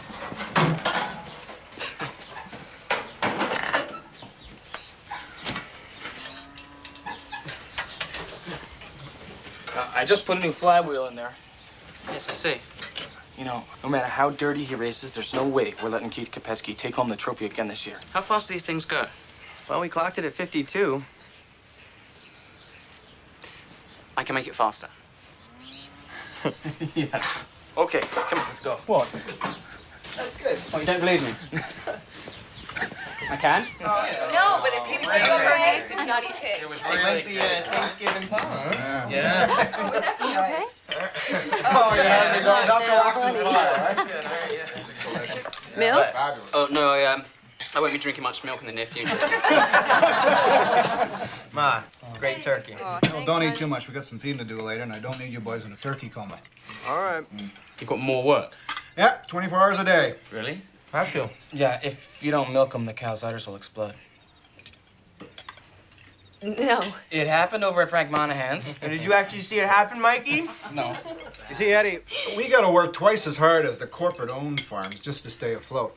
Speaker 17: I just put a new flywheel in there.
Speaker 2: Yes, I see.
Speaker 17: You know, no matter how dirty he races, there's no way we're letting Keith Kopetsky take home the trophy again this year.
Speaker 2: How fast do these things go?
Speaker 15: Well, we clocked it at 52.
Speaker 2: I can make it faster.
Speaker 17: Yeah. Okay, come on, let's go.
Speaker 3: What?
Speaker 15: That's good.
Speaker 3: Oh, you don't believe me? I can?
Speaker 5: No, but it keeps you over some nutty pigs.
Speaker 17: It was
Speaker 15: They
Speaker 17: really
Speaker 15: went to
Speaker 17: good.
Speaker 15: Thanksgiving pub, huh?
Speaker 17: Yeah.
Speaker 5: Would that be nice?
Speaker 17: Oh, yeah. They got Dr. Watkins.
Speaker 5: Milk?
Speaker 2: Oh, no, I won't be drinking much milk in the near future.
Speaker 15: Ma, great turkey.
Speaker 12: Well, don't eat too much. We got some feeding to do later, and I don't need you boys in a turkey coma.
Speaker 17: All right.
Speaker 3: You've got more work.
Speaker 12: Yeah, 24 hours a day.
Speaker 3: Really?
Speaker 15: Have to.
Speaker 17: Yeah, if you don't milk them, the cow's udders will explode.
Speaker 5: No.
Speaker 17: It happened over at Frank Monahan's.
Speaker 15: Did you actually see it happen, Mikey?
Speaker 17: No.
Speaker 12: You see, Eddie, we got to work twice as hard as the corporate-owned farms just to stay afloat.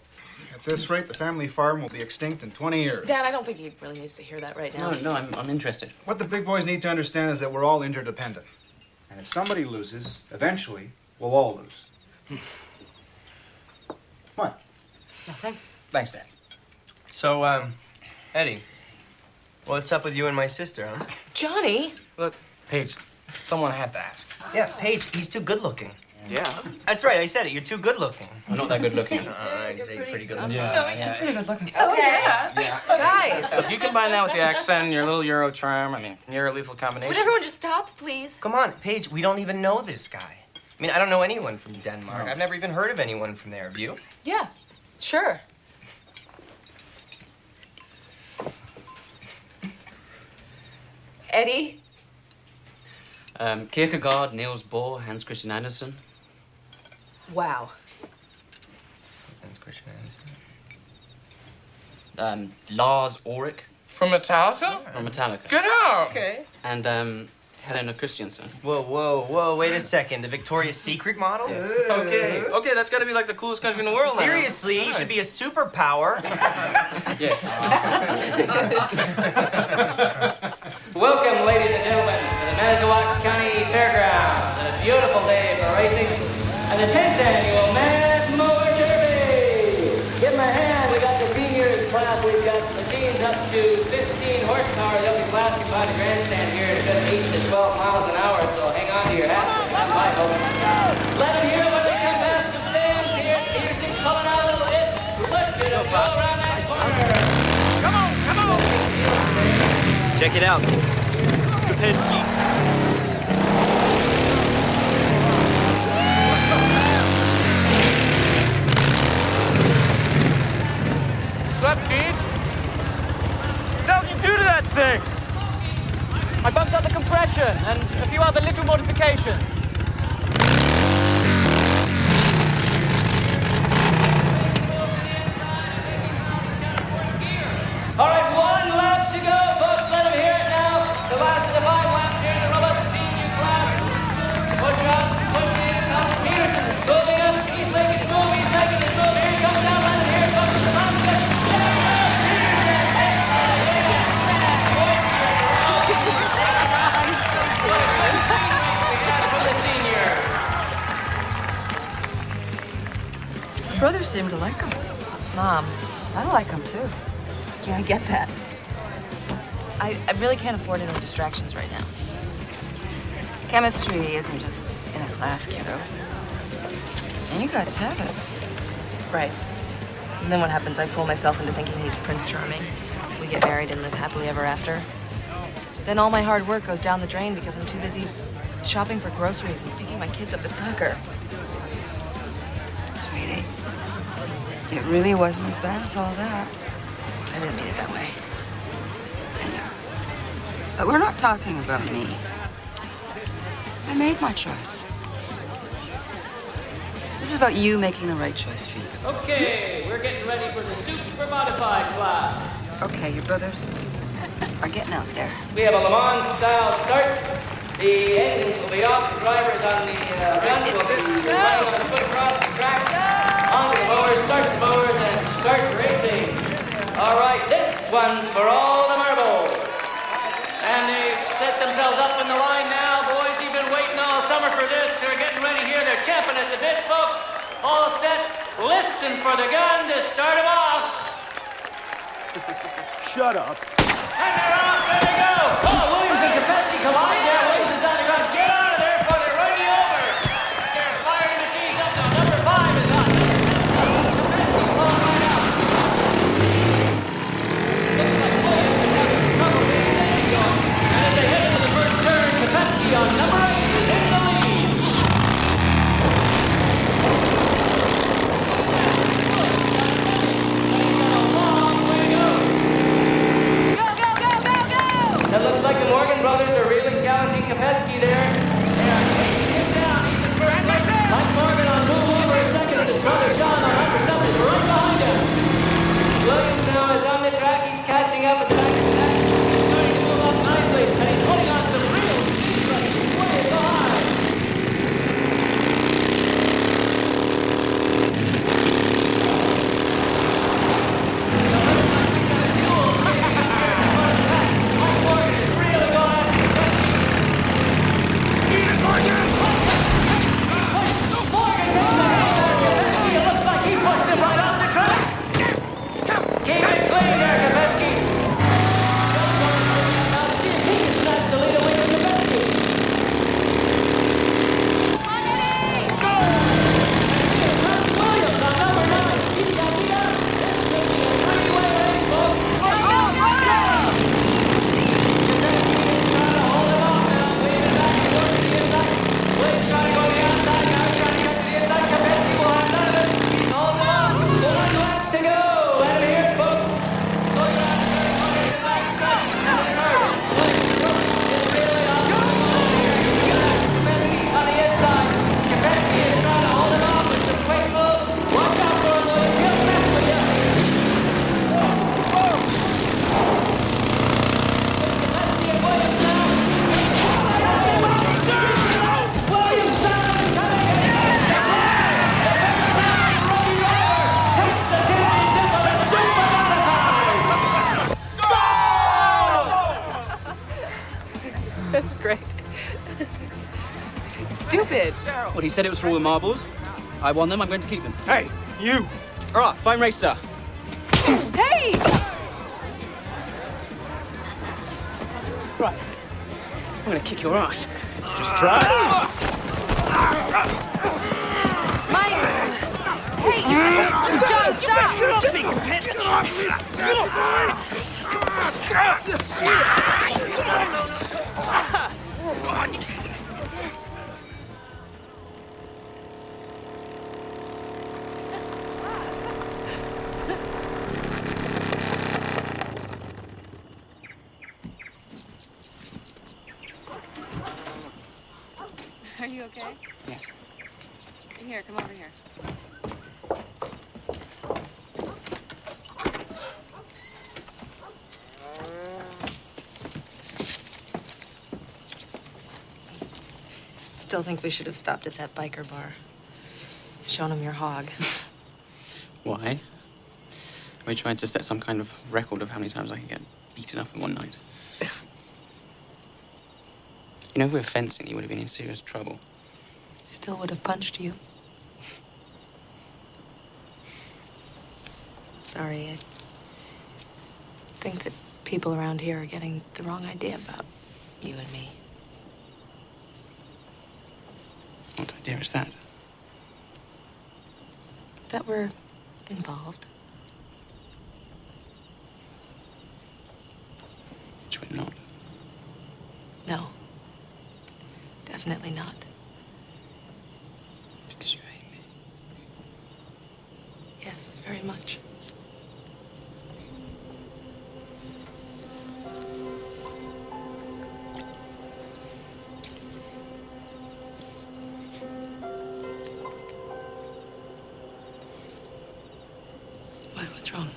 Speaker 12: At this rate, the family farm will be extinct in 20 years.
Speaker 5: Dad, I don't think he really needs to hear that right now.
Speaker 3: No, I'm interested.
Speaker 12: What the big boys need to understand is that we're all interdependent. And if somebody loses, eventually, we'll all lose. What?
Speaker 5: Nothing.
Speaker 17: Thanks, Dad.
Speaker 15: So, Eddie, what's up with you and my sister, huh?
Speaker 5: Johnny?
Speaker 17: Look, Paige, someone had to ask.
Speaker 15: Yeah, Paige, he's too good looking.
Speaker 17: Yeah.
Speaker 15: That's right, I said it. You're too good looking.
Speaker 3: I'm not that good looking.
Speaker 15: I'd say he's pretty good looking.
Speaker 17: Yeah.
Speaker 5: Pretty good looking. Okay.
Speaker 17: Yeah.
Speaker 5: Guys.
Speaker 17: If you combine that with the accent and your little Euro charm, I mean, you're a lethal combination.
Speaker 5: Would everyone just stop, please?
Speaker 15: Come on, Paige, we don't even know this guy. I mean, I don't know anyone from Denmark.
Speaker 17: No.
Speaker 15: I've never even heard of anyone from there. Have you?
Speaker 5: Yeah, sure. Eddie?
Speaker 3: Kierkegaard, Niels Bohr, Hans Christian Andersen.
Speaker 5: Wow.
Speaker 15: Hans Christian Andersen.
Speaker 3: Lars Ulrich.
Speaker 17: From Metallica?
Speaker 3: From Metallica.
Speaker 17: Get out!
Speaker 15: Okay.
Speaker 3: And Helena Christensen.
Speaker 15: Whoa, wait a second. The Victoria's Secret model?
Speaker 3: Yes.
Speaker 17: Okay, that's gotta be like the coolest country in the world now.
Speaker 15: Seriously, he should be a superpower.
Speaker 3: Yes.
Speaker 2: Welcome, ladies and gentlemen, to the Manitowoc County Fairgrounds. A beautiful day for racing and the 10th annual Mad Mower Derby. Give them a hand. We got the seniors class. We've got machines up to 15 horsepower. They'll be blasting by the grandstand here at 8 to 12 miles an hour. So hang on to your hats. Stand by, folks. Let them hear when they come past the stands here. Peterson's pulling out a little bit. Lift it up. Go around that corner. Come on.
Speaker 15: Check it out. Kopetsky.
Speaker 17: What's up, Keith? What did you do to that thing? I bumped up the compression and a few other little modifications.
Speaker 2: All right, one lap to go, folks. Let them hear it now. The last of the 5 laps here in the robust senior class. Push up, pushing, Colin Peterson moving up. He's making his move. He's making his move. Here he comes down. Let him hear it, folks. The last step.
Speaker 5: Brothers seem to like him. Mom, I like him too. Yeah, I get that. I really can't afford any distractions right now. Chemistry isn't just in a class, kiddo. And you guys have it. Right. And then what happens? I fool myself into thinking he's Prince Charming. We get married and live happily ever after. Then all my hard work goes down the drain because I'm too busy shopping for groceries and picking my kids up at soccer.
Speaker 11: Sweetie, it really wasn't as bad as all that. I didn't mean it that way. I know. But we're not talking about me. I made my choice. This is about you making the right choice for you.
Speaker 2: Okay, we're getting ready for the super modified class.
Speaker 11: Okay, your brothers are getting out there.
Speaker 2: We have a Le Mans style start. The engines will be off, the drivers on the guns will be running on foot across the track. On the mowers, and start racing. All right, this one's for all the marbles. And they've set themselves up in the line now. Boys, you've been waiting all summer for this. They're getting ready here. They're champing at the bit, folks. All set. Listen for the gun to start them off.
Speaker 14: Shut up.
Speaker 2: And they're off. There they go. Oh, Williams and Kopetsky collide there. Williams is on the ground. Get out of there before they run you over. They're firing the machines up now. Number 5 is on. Kopetsky's pulling right out. Looks like Williams is having some trouble getting his engine going. And as they head into the first turn, Kopetsky on number 8 is in the lead. That looks like the Morgan brothers are really challenging Kopetsky there. They are taking him down. He's in first place. Mike Morgan on move over a second. His brother John on number 7 is right behind him. Williams now is on the track. He's catching up at the back of the track. He's starting to move up nicely. And he's putting on some real speed, but he's way behind.
Speaker 11: That's great. It's stupid.
Speaker 3: Well, he said it was for all the marbles. I won them, I'm going to keep them.
Speaker 14: Hey, you!
Speaker 3: All right, fine racer.
Speaker 11: Hey!
Speaker 3: Right. I'm going to kick your ass.
Speaker 14: Just try.
Speaker 5: Mike! Hey, John, stop!
Speaker 11: Are you okay?
Speaker 3: Yes.
Speaker 11: Here, come over here. Still think we should have stopped at that biker bar. Shown him your hog.
Speaker 3: Why? Are we trying to set some kind of record of how many times I can get beaten up in one night? You know, if we were fencing, you would have been in serious trouble.
Speaker 11: Still would have punched you. Sorry, I think that people around here are getting the wrong idea about you and me.
Speaker 3: What idea is that?
Speaker 11: That we're involved.
Speaker 3: Which we're not.
Speaker 11: No. Definitely not.
Speaker 3: Because you hate me.
Speaker 11: Yes, very much. What's wrong?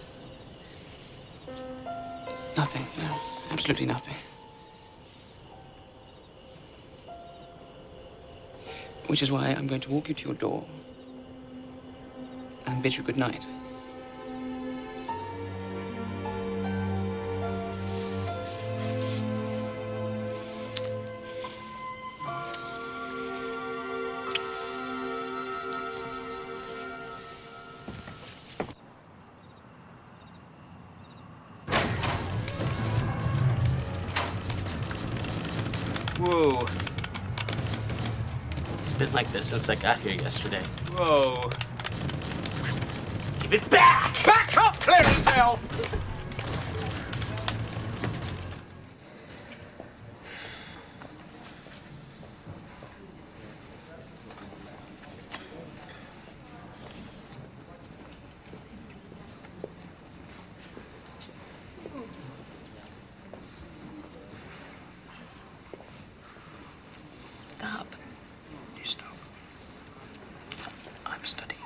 Speaker 3: Nothing. No, absolutely nothing. Which is why I'm going to walk you to your door and bid you good night.
Speaker 16: Whoa. It's been like this since I got here yesterday.
Speaker 17: Whoa.
Speaker 16: Give it back!
Speaker 17: Back up, clear as hell!
Speaker 11: Stop.
Speaker 3: You stop. I'm studying.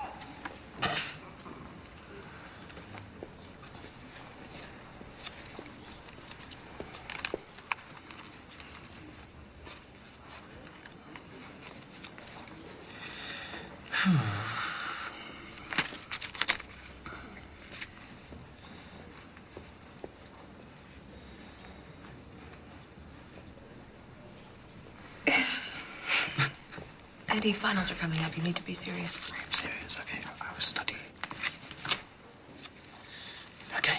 Speaker 11: Eddie, finals are coming up. You need to be serious.
Speaker 3: I'm serious, okay? I was studying. Okay.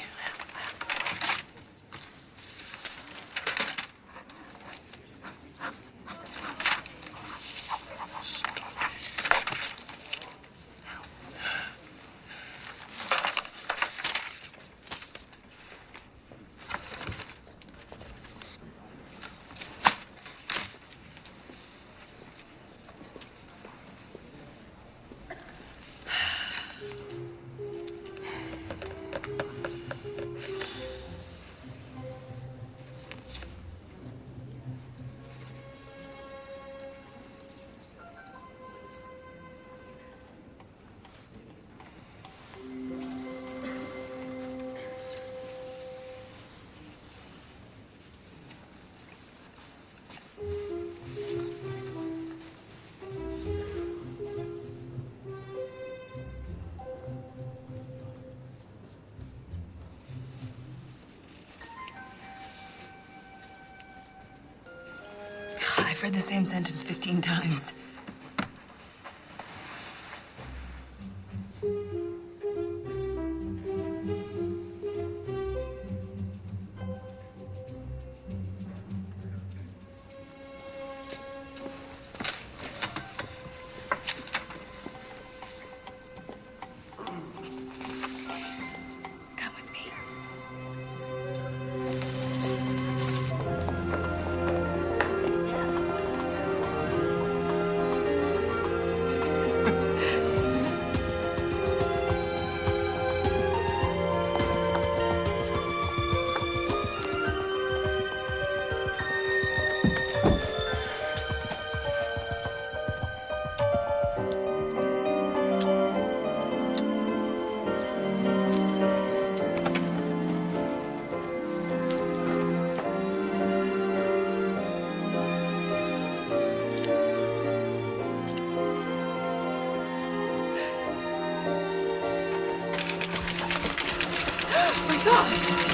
Speaker 11: I've read the same sentence 15 times.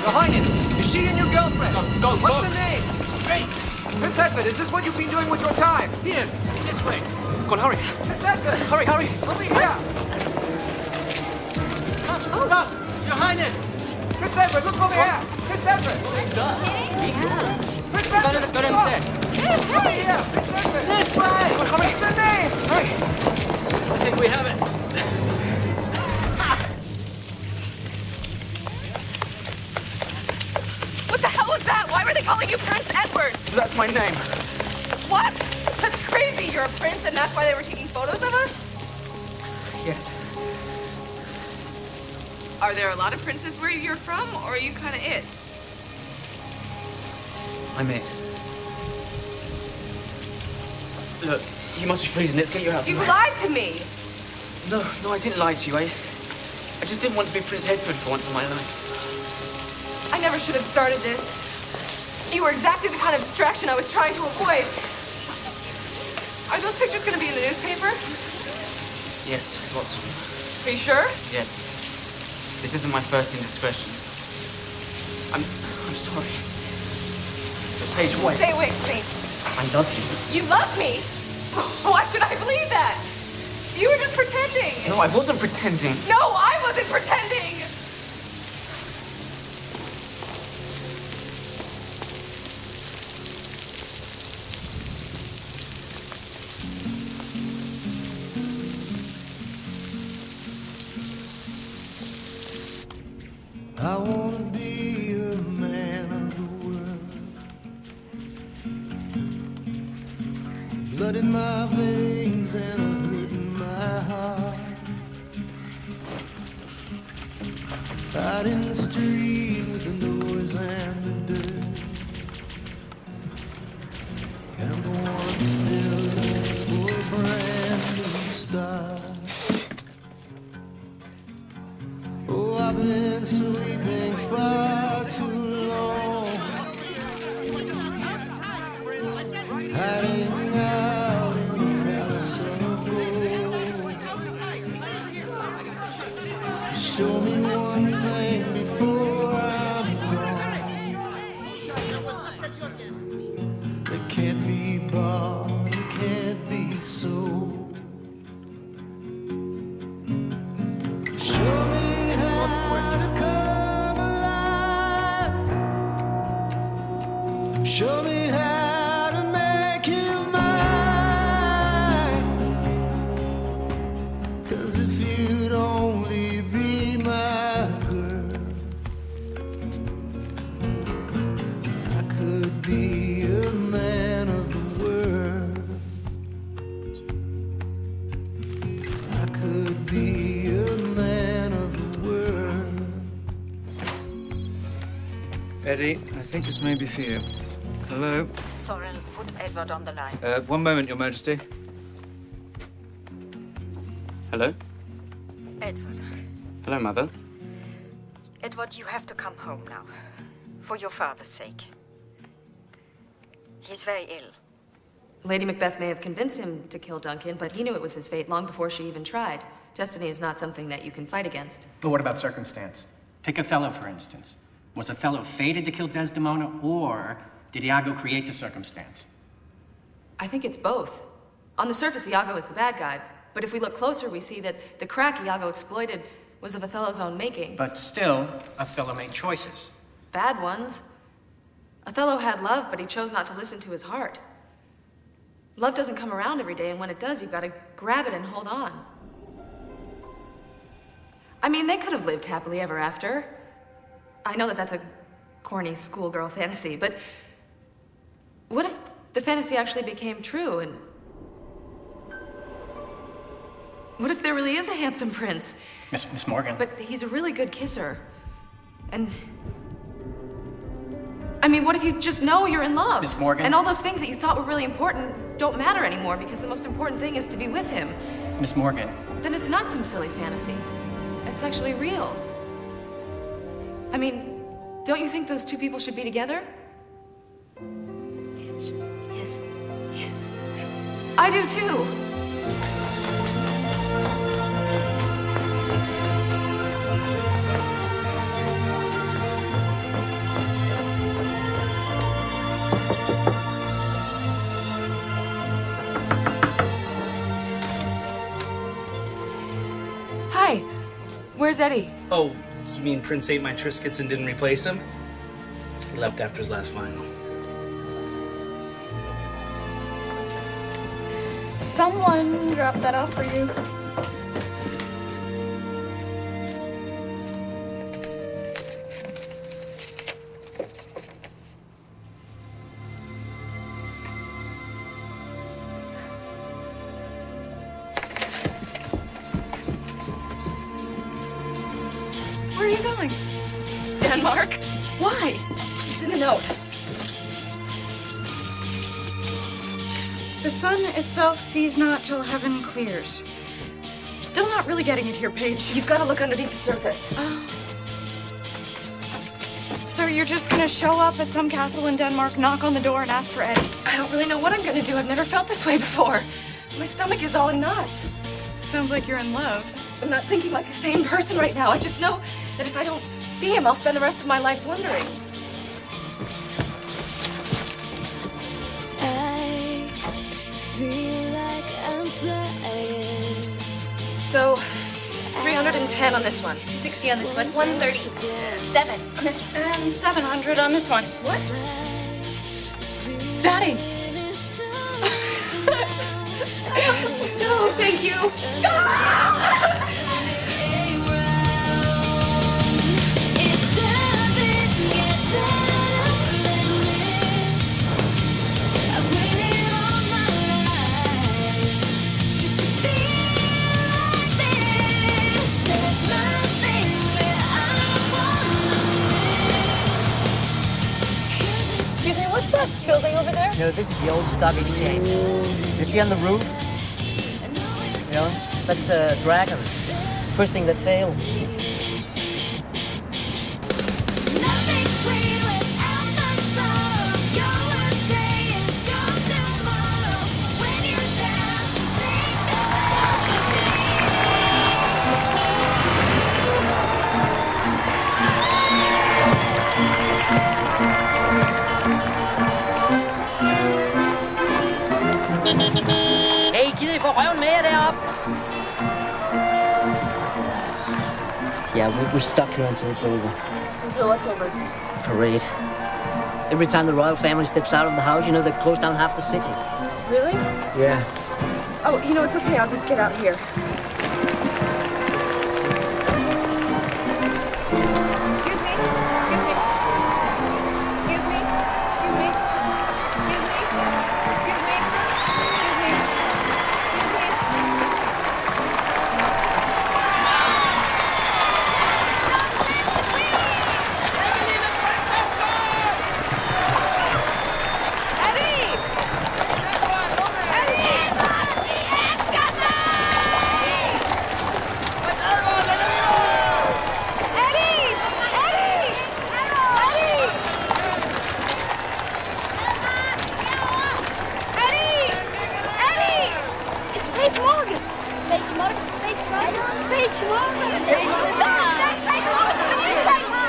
Speaker 17: Your Highness, is she and your girlfriend?
Speaker 16: Go,
Speaker 17: What's
Speaker 16: look.
Speaker 17: her name?
Speaker 16: This is great.
Speaker 17: Prince Edward, is this what you've been doing with your time?
Speaker 16: Here, this way. Go on, hurry.
Speaker 17: Prince Edward!
Speaker 16: Hurry, hurry.
Speaker 17: Over here!
Speaker 16: Hold up. Your Highness.
Speaker 17: Prince Edward, look over here! Prince Edward! Prince Edward!
Speaker 16: Go downstairs.
Speaker 17: Over here! Prince Edward!
Speaker 16: This way.
Speaker 17: Go on, hurry! What's her name? Hurry!
Speaker 16: I think we have it.
Speaker 5: What the hell was that? Why were they calling you Prince Edward?
Speaker 17: That's my name.
Speaker 5: What? That's crazy. You're a prince and that's why they were taking photos of us?
Speaker 17: Yes.
Speaker 5: Are there a lot of princes where you're from, or are you kind of it?
Speaker 3: I'm it. Look, you must be freezing. Let's get you out.
Speaker 5: You lied to me.
Speaker 3: No, I didn't lie to you. I just didn't want to be Prince Edward for once in my life.
Speaker 5: I never should have started this. You were exactly the kind of distraction I was trying to avoid. Are those pictures going to be in the newspaper?
Speaker 3: Yes, lots of them.
Speaker 5: Are you sure?
Speaker 3: Yes. This isn't my first indiscretion. I'm sorry. But Paige, wait.
Speaker 5: Stay away from me.
Speaker 3: I love you.
Speaker 5: You love me? Why should I believe that? You were just pretending.
Speaker 3: No, I wasn't pretending.
Speaker 5: No, I wasn't pretending.
Speaker 19: I wanna be a man of the world. Blood in my veins and a hurt in my heart. Out in the street with the noise and the dirt. And the one still looking for a brand new start. Oh, I've been sleeping far too long, hiding out in the palace of gold. Show me one thing before I'm gone that can't be bought, can't be sold. Show me show me how to make you mine. 'Cause if you'd only be my girl, I could be a man of the world. I could be a man of the world.
Speaker 4: Eddie, I think this may be for you. Hello?
Speaker 7: Soren, put Edward on the line.
Speaker 4: One moment, Your Majesty.
Speaker 3: Hello?
Speaker 7: Edward.
Speaker 3: Hello, Mother.
Speaker 7: Edward, you have to come home now. For your father's sake. He's very ill.
Speaker 5: Lady Macbeth may have convinced him to kill Duncan, but he knew it was his fate long before she even tried. Destiny is not something that you can fight against.
Speaker 1: But what about circumstance? Take Othello, for instance. Was Othello fated to kill Desdemona, or did Iago create the circumstance?
Speaker 5: I think it's both. On the surface, Iago is the bad guy, but if we look closer, we see that the crack Iago exploited was of Othello's own making.
Speaker 1: But still, Othello made choices.
Speaker 5: Bad ones. Othello had love, but he chose not to listen to his heart. Love doesn't come around every day, and when it does, you've got to grab it and hold on. I mean, they could have lived happily ever after. I know that that's a corny schoolgirl fantasy, but what if the fantasy actually became true, and what if there really is a handsome prince?
Speaker 1: Miss Morgan.
Speaker 5: But he's a really good kisser. And I mean, what if you just know you're in love?
Speaker 1: Miss Morgan.
Speaker 5: And all those things that you thought were really important don't matter anymore because the most important thing is to be with him.
Speaker 1: Miss Morgan.
Speaker 5: Then it's not some silly fantasy. It's actually real. I mean, don't you think those two people should be together?
Speaker 7: Yes, yes, yes.
Speaker 5: I do too. Hi. Where's Eddie?
Speaker 16: Oh, you mean Prince ate my Triscuits and didn't replace him? He left after his last final.
Speaker 9: Someone dropped that off for you. Denmark. Why?
Speaker 5: It's in the note.
Speaker 9: The sun itself sees not till heaven clears. Still not really getting it here, Paige.
Speaker 5: You've got to look underneath the surface.
Speaker 9: So you're just gonna show up at some castle in Denmark, knock on the door, and ask for Eddie?
Speaker 5: I don't really know what I'm gonna do. I've never felt this way before. My stomach is all in knots.
Speaker 9: Sounds like you're in love.
Speaker 5: I'm not thinking like a sane person right now. I just know that if I don't see him, I'll spend the rest of my life wondering.
Speaker 19: I feel like I'm flying.
Speaker 5: So, 310 on this one.
Speaker 6: 60 on this one.
Speaker 5: 130.
Speaker 6: 7 on this one.
Speaker 9: And 700 on this one.
Speaker 5: What? Daddy! No, thank you. Excuse me, what's that building over there?
Speaker 2: No, this is the old stock exchange. You see on the roof? You know, that's dragons twisting the tail. Hey, gider I få røven med jer deroppe? Yeah, we're stuck here until it's over.
Speaker 5: Until what's over?
Speaker 2: Parade. Every time the royal family steps out of the house, you know, they close down half the city.
Speaker 5: Really?
Speaker 2: Yeah.
Speaker 5: Oh, you know, it's okay. I'll just get out here. Excuse me. Excuse me. Excuse me. Excuse me. Excuse me. Excuse me. Excuse me. Excuse me. Eddie!
Speaker 6: Paige Morgan. Paige Morgan. Paige Morgan. Paige Morgan. Paige Morgan. There's Paige Morgan in the newspaper.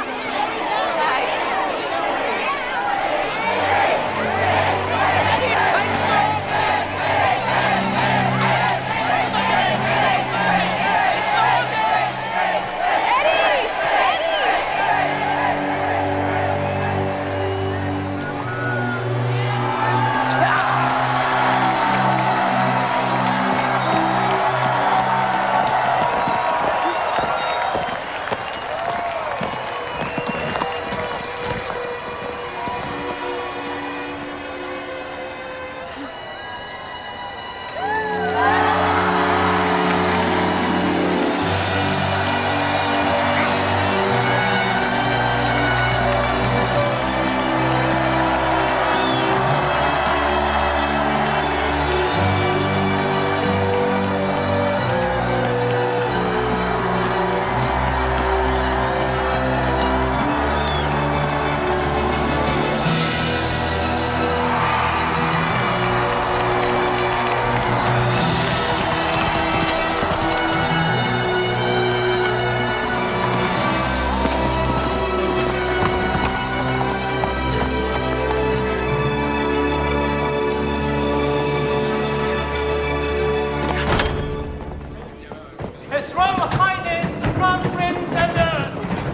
Speaker 17: His Royal Highness, the Crown Prince and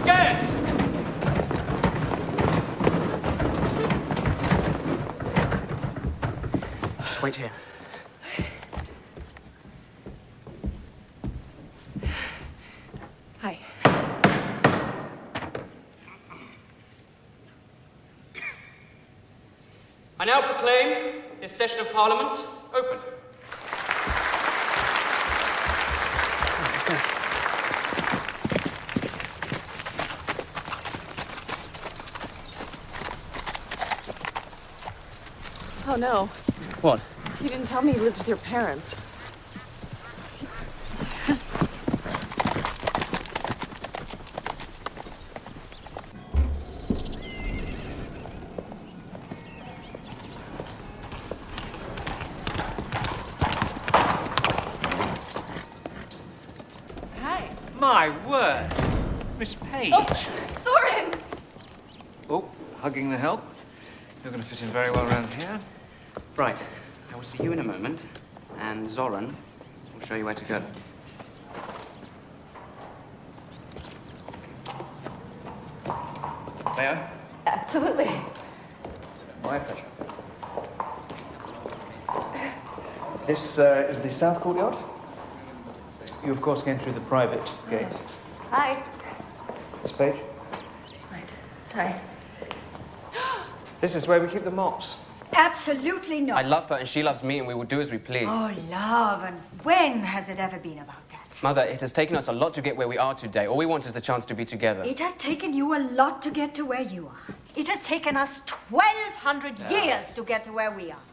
Speaker 17: guests!
Speaker 4: Just wait here.
Speaker 5: Hi.
Speaker 17: I now proclaim this session of Parliament open.
Speaker 5: no.
Speaker 16: What?
Speaker 5: You didn't tell me you lived with your parents. Hi.
Speaker 4: My word! Miss Page.
Speaker 5: Soren!
Speaker 4: Oh, hugging the help. You're going to fit in very well around here.
Speaker 3: Right. I will see you in a moment, and Zoran will show you where to go. Leo?
Speaker 5: Absolutely.
Speaker 4: My pleasure. This is the South Courtyard. You, of course, came through the private gate.
Speaker 7: Hi.
Speaker 4: Miss Page.
Speaker 7: Right. Hi.
Speaker 4: This is where we keep the mops.
Speaker 7: Absolutely not.
Speaker 3: I love her, and she loves me, and we will do as we please.
Speaker 7: Oh, love, and when has it ever been about that?
Speaker 3: Mother, it has taken us a lot to get where we are today. All we want is the chance to be together.
Speaker 7: It has taken you a lot to get to where you are. It has taken us 1,200 years to get to where we are.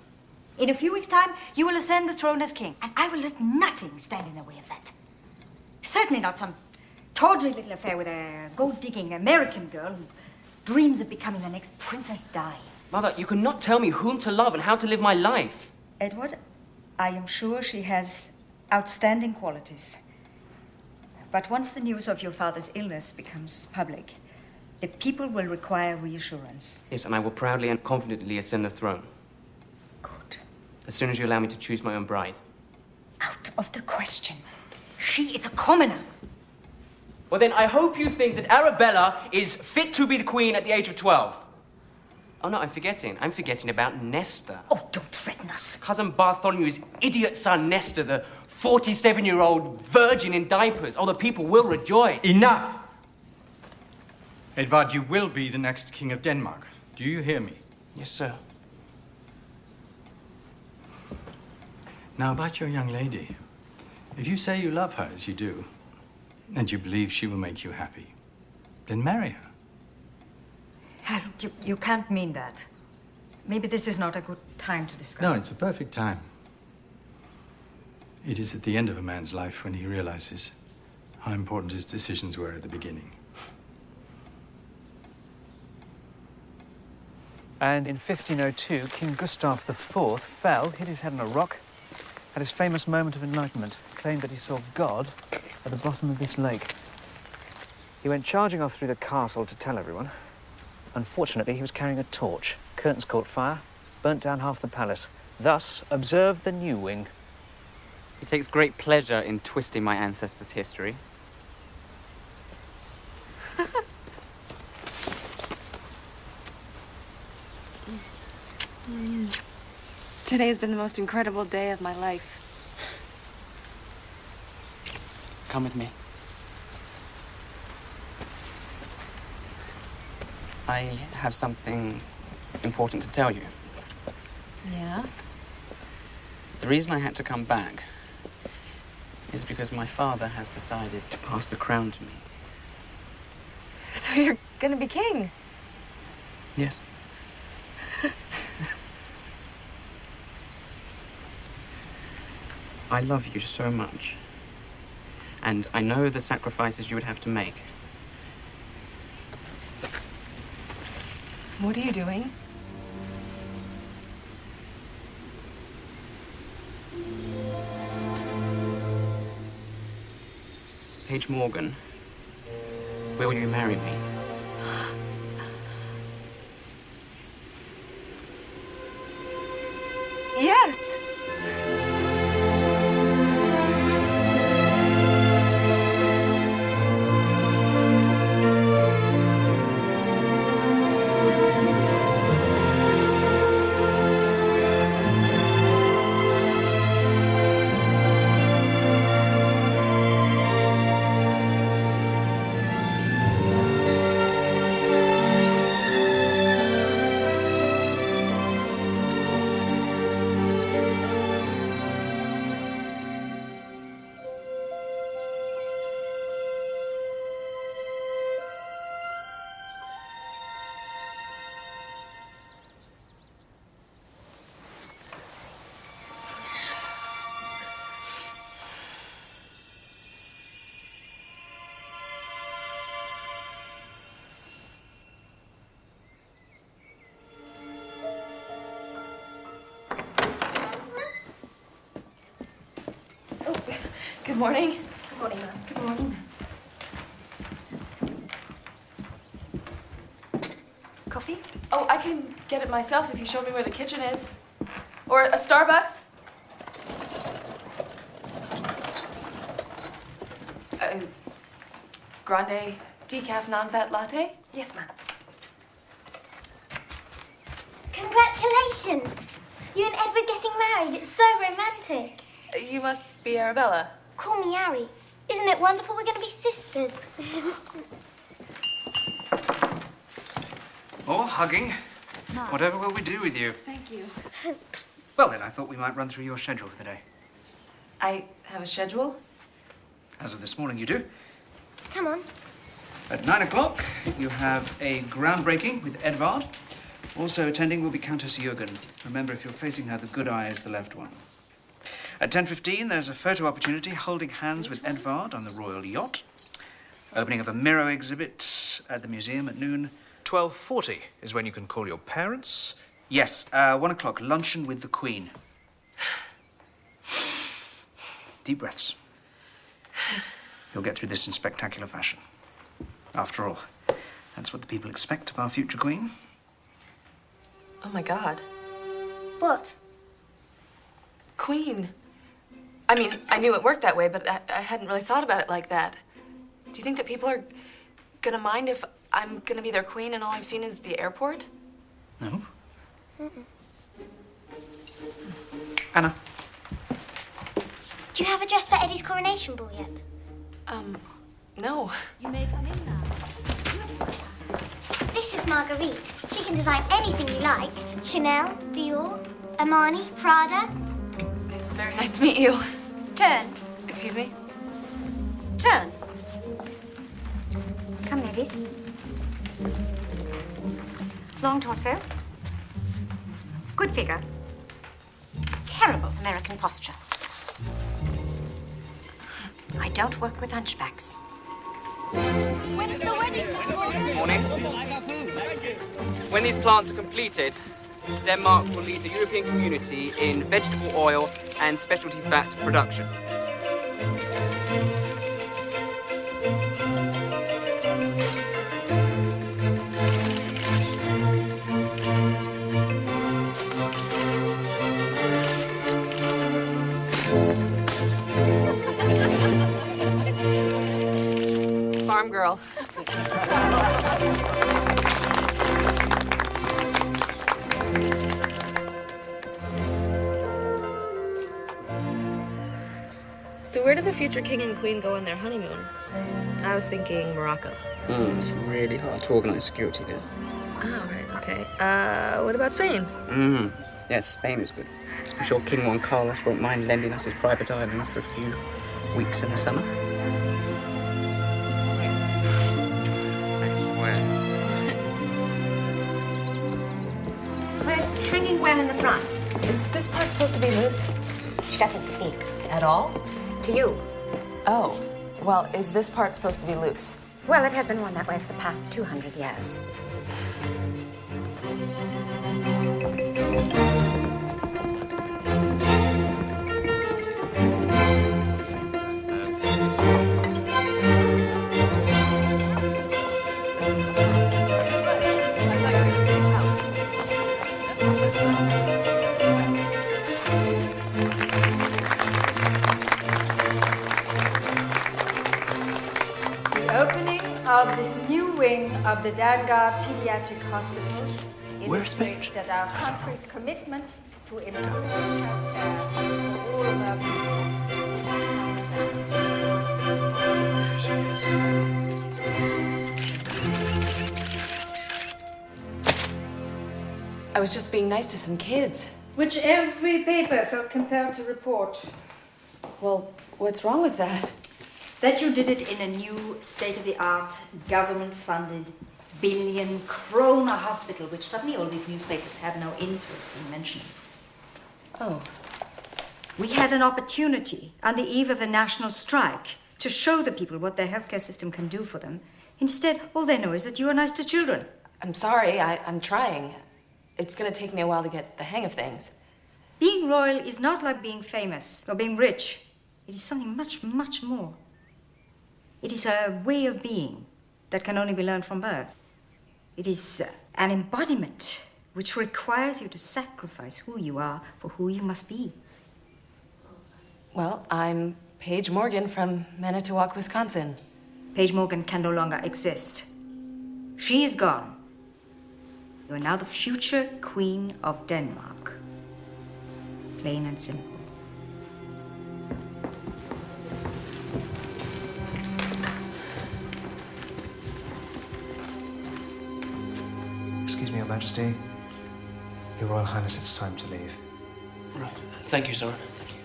Speaker 7: In a few weeks' time, you will ascend the throne as king, and I will let nothing stand in the way of that. Certainly not some tawdry little affair with a gold-digging American girl who dreams of becoming the next Princess Di.
Speaker 3: Mother, you cannot tell me whom to love and how to live my life.
Speaker 7: Edward, I am sure she has outstanding qualities. But once the news of your father's illness becomes public, the people will require reassurance.
Speaker 3: Yes, and I will proudly and confidently ascend the throne.
Speaker 7: Good.
Speaker 3: As soon as you allow me to choose my own bride.
Speaker 7: Out of the question. She is a commoner.
Speaker 3: Well, then I hope you think that Arabella is fit to be the queen at the age of 12. Oh, no, I'm forgetting. I'm forgetting about Nestor.
Speaker 7: Oh, don't threaten us.
Speaker 3: Cousin Bartholomew's idiot son, Nestor, the 47-year-old virgin in diapers. Oh, the people will rejoice.
Speaker 10: Enough! Edvard, you will be the next king of Denmark. Do you hear me?
Speaker 3: Yes, sir.
Speaker 10: Now, about your young lady. If you say you love her, as you do, and you believe she will make you happy, then marry her.
Speaker 7: Harold, you can't mean that. Maybe this is not a good time to discuss
Speaker 10: No,
Speaker 7: it.
Speaker 10: it's a perfect time. It is at the end of a man's life when he realizes how important his decisions were at the beginning.
Speaker 4: And in 1502, King Gustav IV fell, hit his head on a rock, had his famous moment of enlightenment, claimed that he saw God at the bottom of this lake. He went charging off through the castle to tell everyone. Unfortunately, he was carrying a torch. Curtains caught fire, burnt down half the palace. Thus, observe the new wing.
Speaker 3: He takes great pleasure in twisting my ancestors' history.
Speaker 5: Today has been the most incredible day of my life.
Speaker 3: Come with me. I have something important to tell you.
Speaker 5: Yeah?
Speaker 3: The reason I had to come back is because my father has decided to pass the crown to me.
Speaker 5: So you're gonna be king?
Speaker 3: Yes. I love you so much. And I know the sacrifices you would have to make.
Speaker 5: What are you doing?
Speaker 3: Paige Morgan, will you marry me?
Speaker 5: Yes! Good morning.
Speaker 6: Good morning, ma'am. Good morning.
Speaker 5: Coffee? Oh, I can get it myself if you show me where the kitchen is. Or a Starbucks. Grande decaf non-fat latte?
Speaker 6: Yes, ma'am. Congratulations! You and Edward getting married. It's so romantic.
Speaker 5: You must be Arabella.
Speaker 6: Call me Ari. Isn't it wonderful? We're going to be sisters.
Speaker 4: Or hugging.
Speaker 5: Mom.
Speaker 4: Whatever will we do with you?
Speaker 5: Thank you.
Speaker 4: Well, then, I thought we might run through your schedule for the day.
Speaker 5: I have a schedule?
Speaker 4: As of this morning, you do.
Speaker 6: Come on.
Speaker 4: At 9 o'clock, you have a groundbreaking with Edvard. Also attending will be Countess Jürgen. Remember, if you're facing her, the good eye is the left one. At 10:15, there's a photo opportunity holding hands with Edvard on the royal yacht. Opening of a Miro exhibit at the museum at noon. 12:40 is when you can call your parents. Yes, 1 o'clock, luncheon with the Queen. Deep breaths. You'll get through this in spectacular fashion. After all, that's what the people expect of our future Queen.
Speaker 5: Oh my God.
Speaker 6: What?
Speaker 5: Queen. I mean, I knew it worked that way, but I hadn't really thought about it like that. Do you think that people are gonna mind if I'm gonna be their queen and all I've seen is the airport?
Speaker 4: No. Anna.
Speaker 6: Do you have a dress for Eddie's coronation ball yet?
Speaker 5: No.
Speaker 6: You may come in now. This is Marguerite. She can design anything you like. Chanel, Dior, Armani, Prada.
Speaker 5: It's very nice to meet you.
Speaker 6: Turn.
Speaker 5: Excuse me?
Speaker 6: Turn. Come, ladies. Long torso. Good figure. Terrible American posture. I don't work with hunchbacks.
Speaker 5: When is the wedding this morning?
Speaker 17: Morning. When these plants are completed, Denmark will lead the European community in vegetable oil and specialty fat production.
Speaker 5: Farm girl. So where did the future king and queen go on their honeymoon? I was thinking Morocco.
Speaker 3: It's really hard to organise security there.
Speaker 5: Oh, right, okay. What about Spain?
Speaker 3: Yes, Spain is good. I'm sure King Juan Carlos won't mind lending us his private island for a few weeks in the summer.
Speaker 6: Well, it's hanging well in the front.
Speaker 5: Is this part supposed to be loose?
Speaker 6: She doesn't speak.
Speaker 5: At all?
Speaker 6: To you.
Speaker 5: Oh. Well, is this part supposed to be loose?
Speaker 6: Well, it has been worn that way for the past 200 years.
Speaker 7: Of this new wing of the Dangar Pediatric Hospital
Speaker 10: Where's
Speaker 7: illustrates that our country's commitment to improve healthcare for all of our
Speaker 5: I was just being nice to some kids.
Speaker 9: Which every paper felt compelled to report.
Speaker 5: Well, what's wrong with that?
Speaker 9: That you did it in a new, state-of-the-art, government-funded, billion-kroner hospital, which suddenly all these newspapers had no interest in mentioning.
Speaker 5: Oh.
Speaker 9: We had an opportunity on the eve of a national strike to show the people what their healthcare system can do for them. Instead, all they know is that you are nice to children.
Speaker 5: I'm sorry, I'm trying. It's gonna take me a while to get the hang of things.
Speaker 9: Being royal is not like being famous or being rich. It is something much, much more. It is a way of being that can only be learned from birth. It is an embodiment which requires you to sacrifice who you are for who you must be.
Speaker 20: Well, I'm Paige Morgan from Manitowoc, Wisconsin.
Speaker 9: Paige Morgan can no longer exist. She is gone. You are now the future Queen of Denmark. Plain and simple.
Speaker 4: Excuse me, Your Majesty. Your Royal Highness, it's time to leave.
Speaker 16: Right. Thank you, sir. Thank you.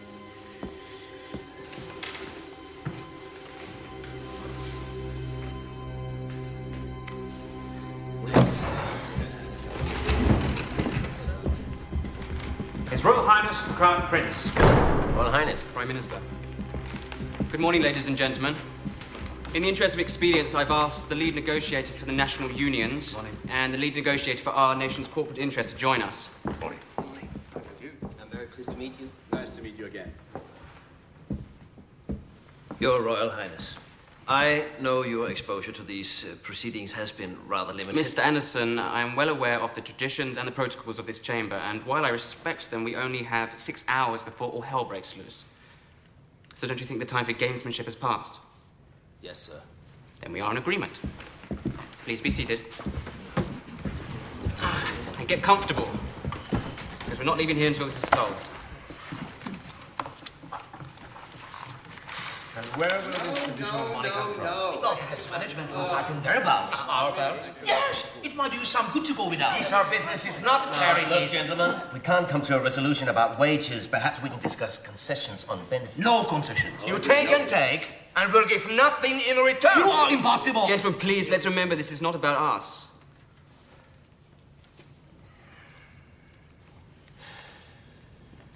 Speaker 4: His Royal Highness, the Crown Prince.
Speaker 13: Royal Highness.
Speaker 3: Prime Minister. Good morning, ladies and gentlemen. In the interest of expedience, I've asked the lead negotiator for the national unions and the lead negotiator for our nation's corporate interests to join us.
Speaker 13: I'm very pleased to meet you.
Speaker 21: Nice to meet you again.
Speaker 13: Your Royal Highness, I know your exposure to these proceedings has been rather limited.
Speaker 3: Mr. Anderson, I am well aware of the traditions and the protocols of this chamber, and while I respect them, we only have 6 hours before all hell breaks loose. So don't you think the time for gamesmanship has passed?
Speaker 13: Yes, sir.
Speaker 3: Then we are in agreement. Please be seated. And get comfortable, because we're not leaving here until this is solved.
Speaker 12: And where will this traditional money come from?
Speaker 22: So perhaps management will tighten their belts. Our belts? Yes, it might do some good to go without. These are businesses, not charities.
Speaker 13: Look, gentlemen, if we can't come to a resolution about wages, perhaps we can discuss concessions on benefits.
Speaker 22: No concessions. You take and take, and we'll give nothing in return. You are impossible.
Speaker 3: Gentlemen, please, let's remember this is not about us.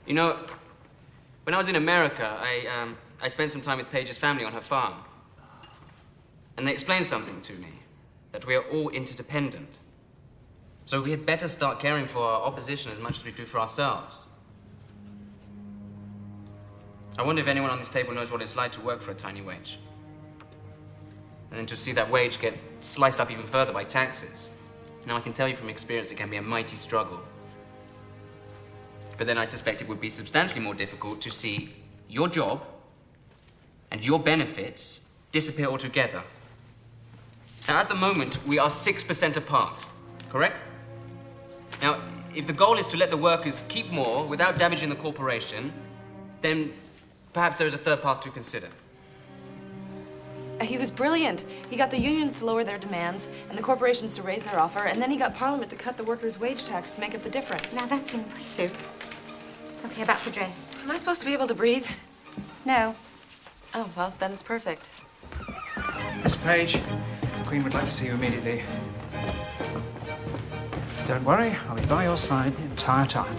Speaker 3: You know, when I was in America, I spent some time with Paige's family on her farm. And they explained something to me, that we are all interdependent. So we had better start caring for our opposition as much as we do for ourselves. I wonder if anyone on this table knows what it's like to work for a tiny wage. And then to see that wage get sliced up even further by taxes. Now, I can tell you from experience it can be a mighty struggle. But then I suspect it would be substantially more difficult to see your job and your benefits disappear altogether. Now, at the moment, we are 6% apart, correct? Now, if the goal is to let the workers keep more without damaging the corporation, then perhaps there is a third path to consider.
Speaker 20: He was brilliant. He got the unions to lower their demands and the corporations to raise their offer, and then he got Parliament to cut the workers' wage tax to make up the difference.
Speaker 9: Now that's impressive. Okay, about the dress.
Speaker 20: Am I supposed to be able to breathe?
Speaker 9: No.
Speaker 20: Oh, well, then it's perfect.
Speaker 4: Miss Page, the Queen would like to see you immediately. Don't worry, I'll be by your side the entire time.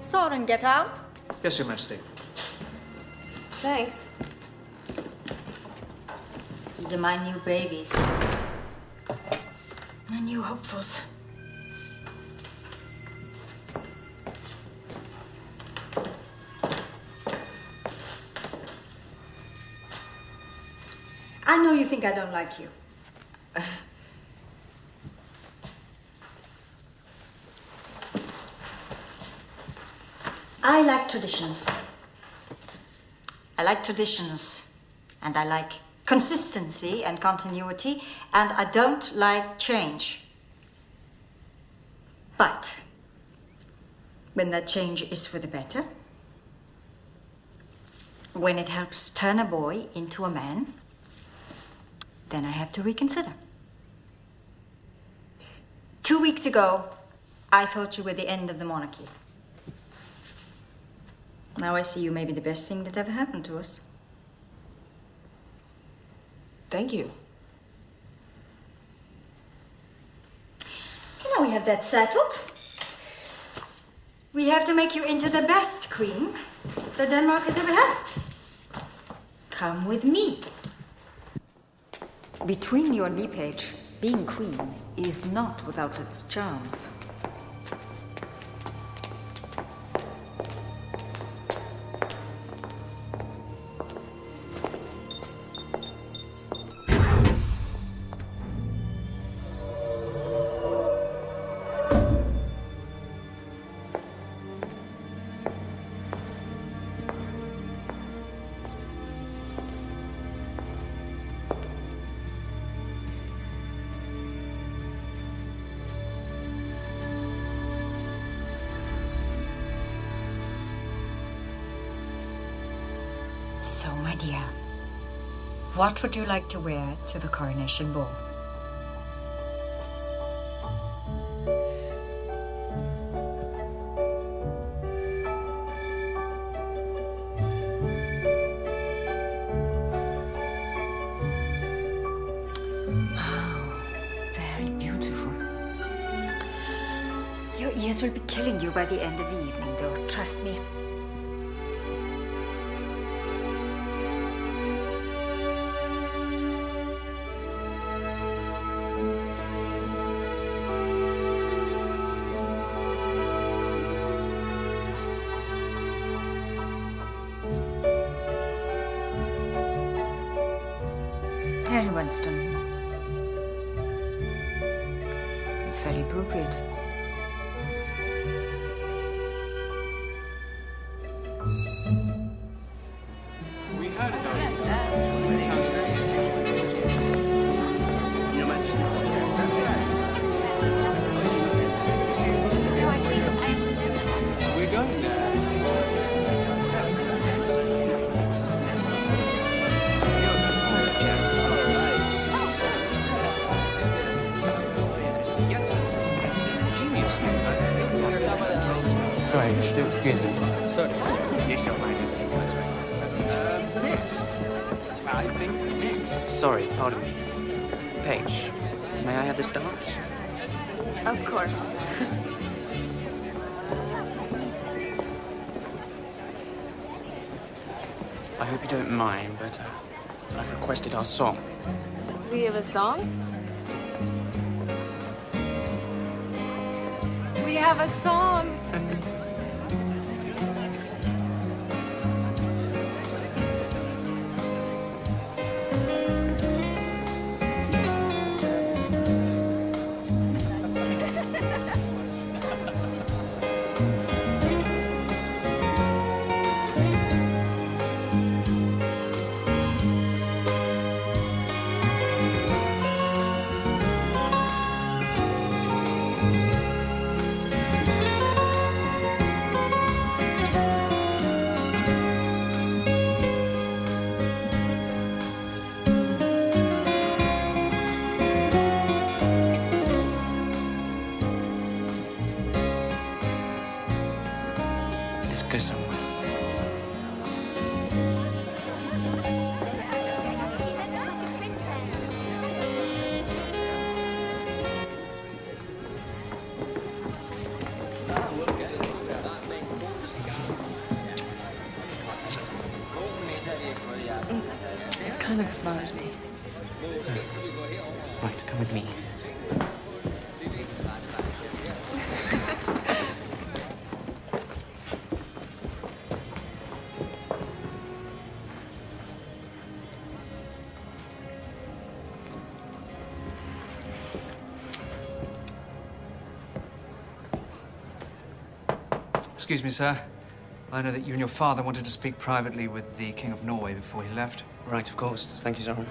Speaker 7: Soren, get out.
Speaker 4: Yes, Your Majesty.
Speaker 20: Thanks.
Speaker 9: These are my new babies. My new hopefuls. I know you think I don't like you. I like traditions. I like traditions, and I like consistency and continuity, and I don't like change. But when that change is for the better, when it helps turn a boy into a man, then I have to reconsider. 2 weeks ago, I thought you were the end of the monarchy. Now I see you may be the best thing that ever happened to us.
Speaker 20: Thank you.
Speaker 9: Now we have that settled. We have to make you into the best queen that Denmark has ever had. Come with me. Between you and me, Paige, being queen is not without its charms. So, my dear, what would you like to wear to the coronation ball? Oh, very beautiful. Your ears will be killing you by the end of the evening, though, trust me. Harry Winston. It's very appropriate.
Speaker 21: We heard about
Speaker 5: Yes,
Speaker 21: Your Majesty. We're going there.
Speaker 3: Sorry, excuse me.
Speaker 21: Sorry, yes, Your Majesty. Mixed. I think mixed.
Speaker 3: Sorry, pardon me. Paige, may I have this dance?
Speaker 20: Of course.
Speaker 3: I hope you don't mind, but I've requested our song.
Speaker 20: We have a song? We have a song.
Speaker 3: Let's go somewhere.
Speaker 20: It kind of bothers me.
Speaker 3: Right, come with me.
Speaker 4: Excuse me, sir. I know that you and your father wanted to speak privately with the King of Norway before he left.
Speaker 3: Right, of course. Thank you, Zoran.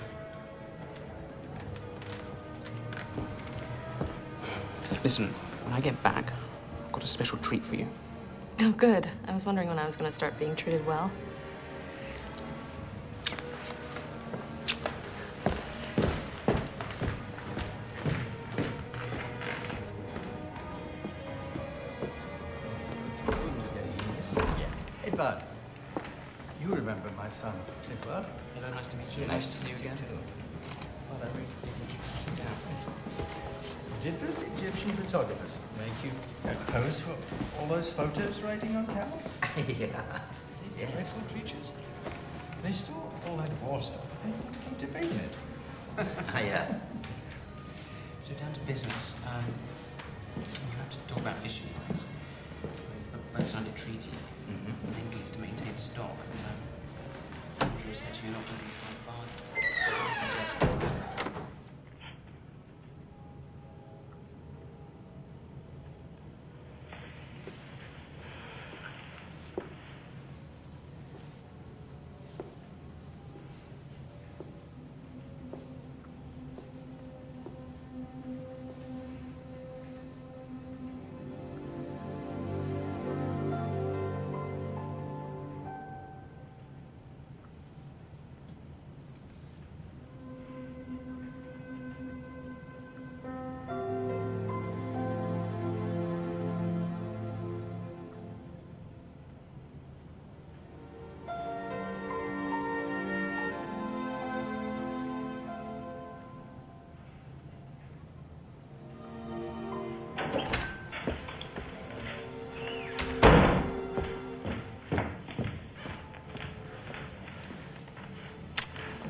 Speaker 3: Listen, when I get back, I've got a special treat for you.
Speaker 20: Oh, good. I was wondering when I was going to start being treated well.
Speaker 10: Edvard, you remember my son, Edvard?
Speaker 3: Hello, nice to meet you. Nice to see you again. Father, I really think we should sit down.
Speaker 10: Did those Egyptian photographers make you pose for all those photos riding on camels?
Speaker 21: Yeah.
Speaker 10: Dreadful creatures. They store all that water, but they don't keep to bathe in it.
Speaker 3: Yeah. So down to business. We'll have to talk about fishing rights. We're both signed a treaty. Mainly it's to maintain stock. Jurisdiction, you're not going to decide bargain.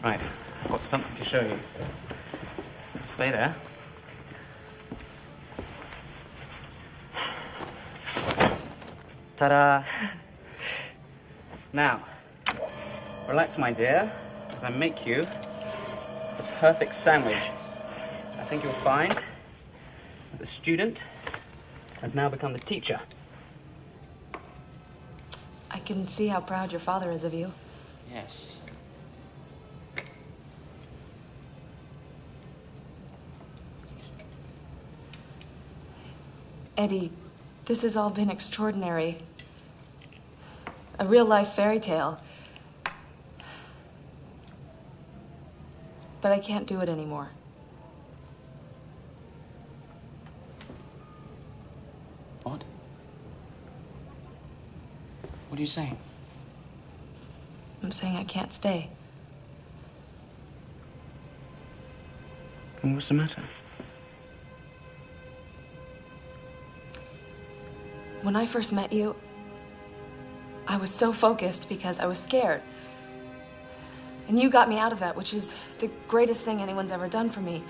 Speaker 3: Right, I've got something to show you. Stay there. Ta-da! Now, relax, my dear, as I make you the perfect sandwich. I think you'll find that the student has now become the teacher.
Speaker 20: I can see how proud your father is of you.
Speaker 3: Yes.
Speaker 20: Eddie, this has all been extraordinary. A real-life fairy tale. But I can't do it anymore.
Speaker 3: What? What are you saying?
Speaker 20: I'm saying I can't stay.
Speaker 3: And what's the matter?
Speaker 20: When I first met you, I was so focused because I was scared. And you got me out of that, which is the greatest thing anyone's ever done for me.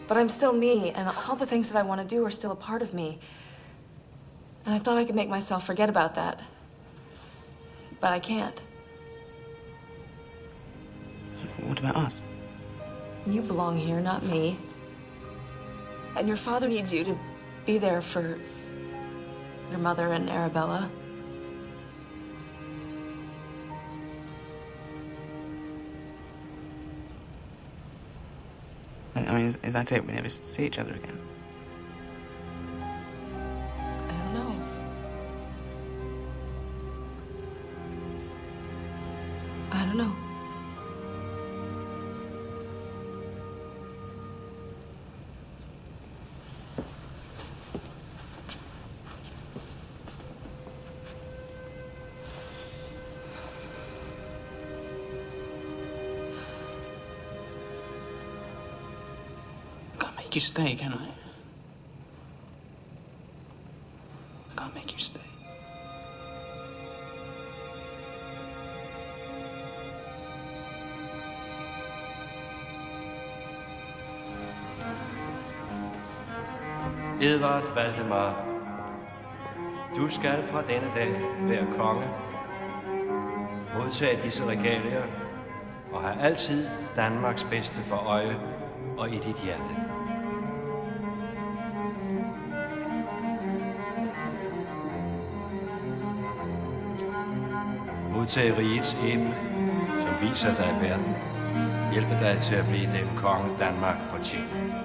Speaker 20: But I'm still me, and all the things that I want to do are still a part of me. And I thought I could make myself forget about that. But I can't.
Speaker 3: What about us?
Speaker 20: You belong here, not me. And your father needs you to be there for your mother and Arabella.
Speaker 3: I mean, is that it? We never see each other again?
Speaker 20: I don't know. I don't know.
Speaker 3: Make you stay, can I? I can't make you stay.
Speaker 8: Edvard Valdemar, du skal fra denne dag være konge, modtage disse regalier og have altid Danmarks bedste for øje og i dit hjerte. Modtage rigets æble, som viser dig verden, hjælpe dig til at blive den konge Danmark fortjener.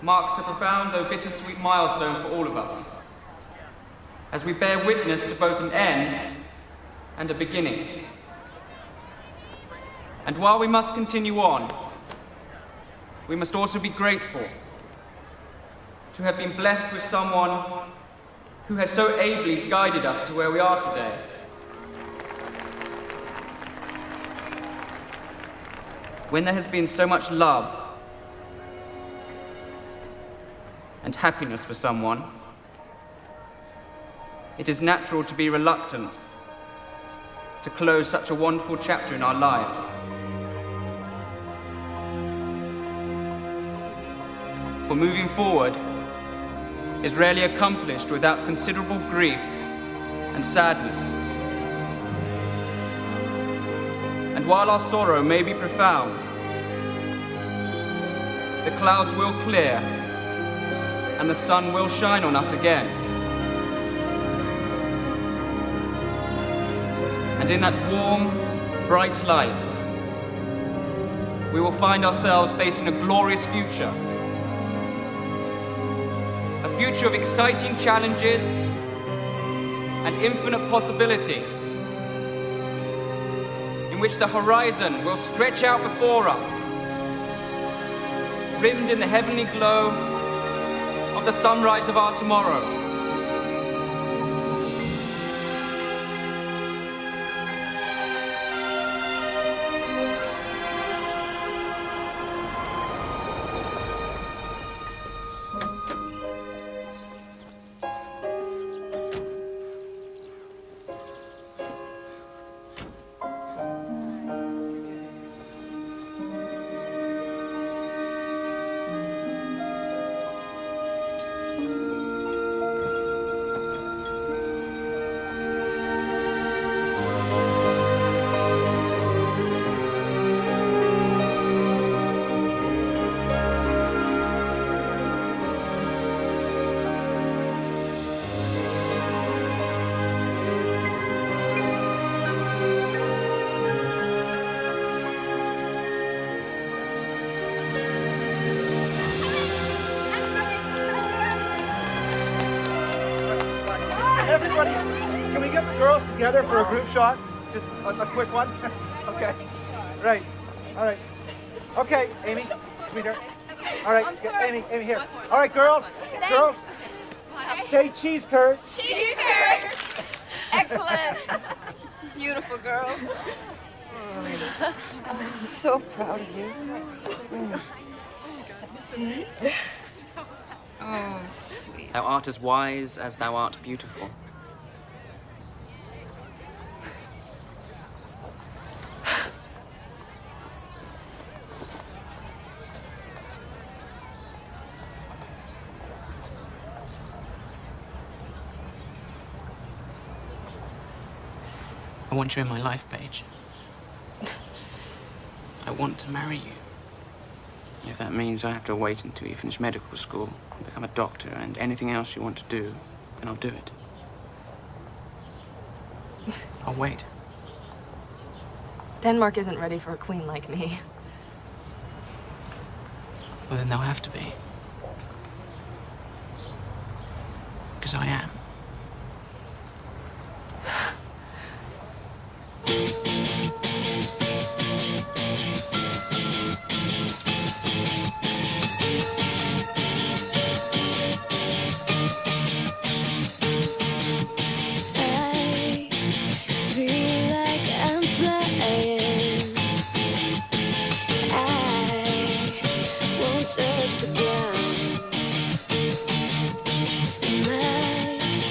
Speaker 17: marks a profound though bittersweet milestone for all of us, as we bear witness to both an end and a beginning. And while we must continue on, we must also be grateful to have been blessed with someone who has so ably guided us to where we are today. When there has been so much love and happiness for someone, it is natural to be reluctant to close such a wonderful chapter in our lives. For moving forward is rarely accomplished without considerable grief and sadness. And while our sorrow may be profound, the clouds will clear and the sun will shine on us again. And in that warm, bright light, we will find ourselves facing a glorious future. A future of exciting challenges and infinite possibility, in which the horizon will stretch out before us, rimmed in the heavenly glow of the sunrise of our tomorrow.
Speaker 21: Everybody, can we get the girls together for a group shot? Just a quick one? Okay. Right. All right. Okay, Amy, sweetheart. All right, Amy, here. All right, girls. Girls. Say cheese curds.
Speaker 5: Cheese curds! Excellent. Beautiful girls.
Speaker 11: I'm so proud of you. See? Oh, sweet.
Speaker 3: Thou art as wise as thou art beautiful. I want you in my life, Paige. I want to marry you. If that means I have to wait until you finish medical school, become a doctor, and anything else you want to do, then I'll do it. I'll wait.
Speaker 20: Denmark isn't ready for a queen like me.
Speaker 3: Well, then they'll have to be. Because I am.
Speaker 6: Search the ground. My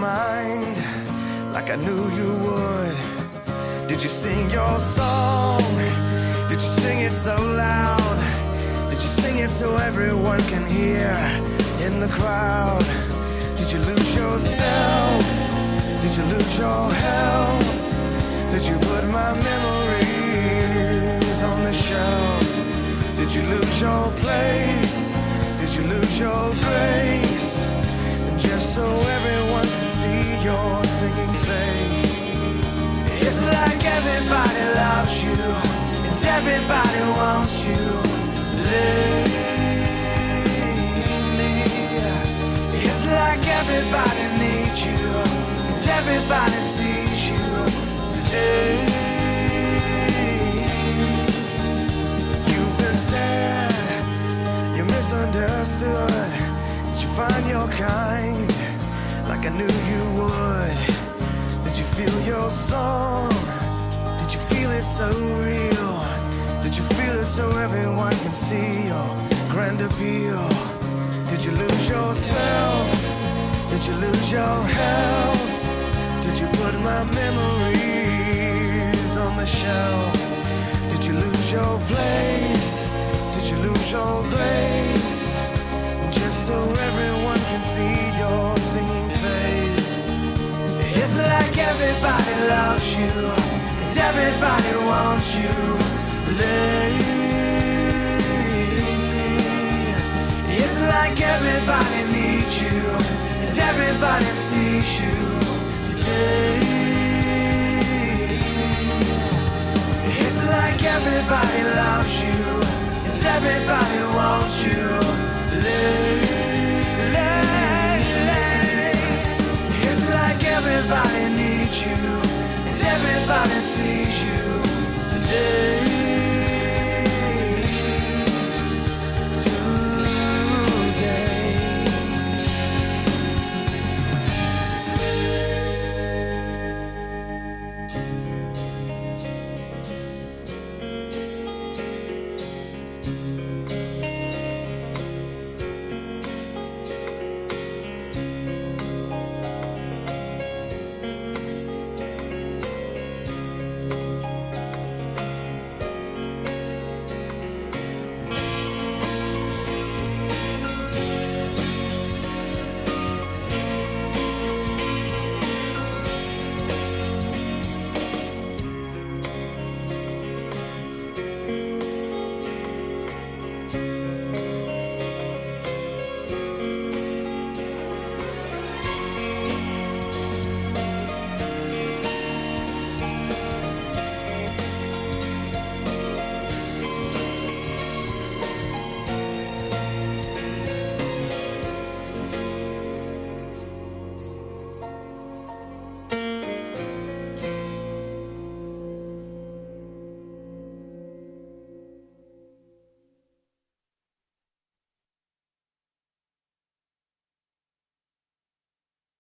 Speaker 19: mind like I knew you would? Did you sing your song? Did you sing it so loud? Did you sing it so everyone can hear in the crowd? Did you lose yourself? Did you lose your health? Did you put my memories on the shelf? Did you lose your place? Did you lose your grace? And just so everyone can see your singing face. It's like everybody loves you, it's everybody wants you lately. It's like everybody needs you, it's everybody sees you today. You've been sad, you're misunderstood. Did you find your kind like I knew you would? Did you feel your song? Did you feel it so real? Did you feel it so everyone can see your grand appeal? Did you lose yourself? Did you lose your health? Did you put my memories on the shelf? Did you lose your place? Did you lose your grace? Just so everyone can see your singing face. It's like everybody loves you, it's everybody wants you lately. It's like everybody needs you, it's everybody sees you today. It's like everybody loves you, it's everybody wants you lately. It's like everybody needs you, it's everybody sees you today.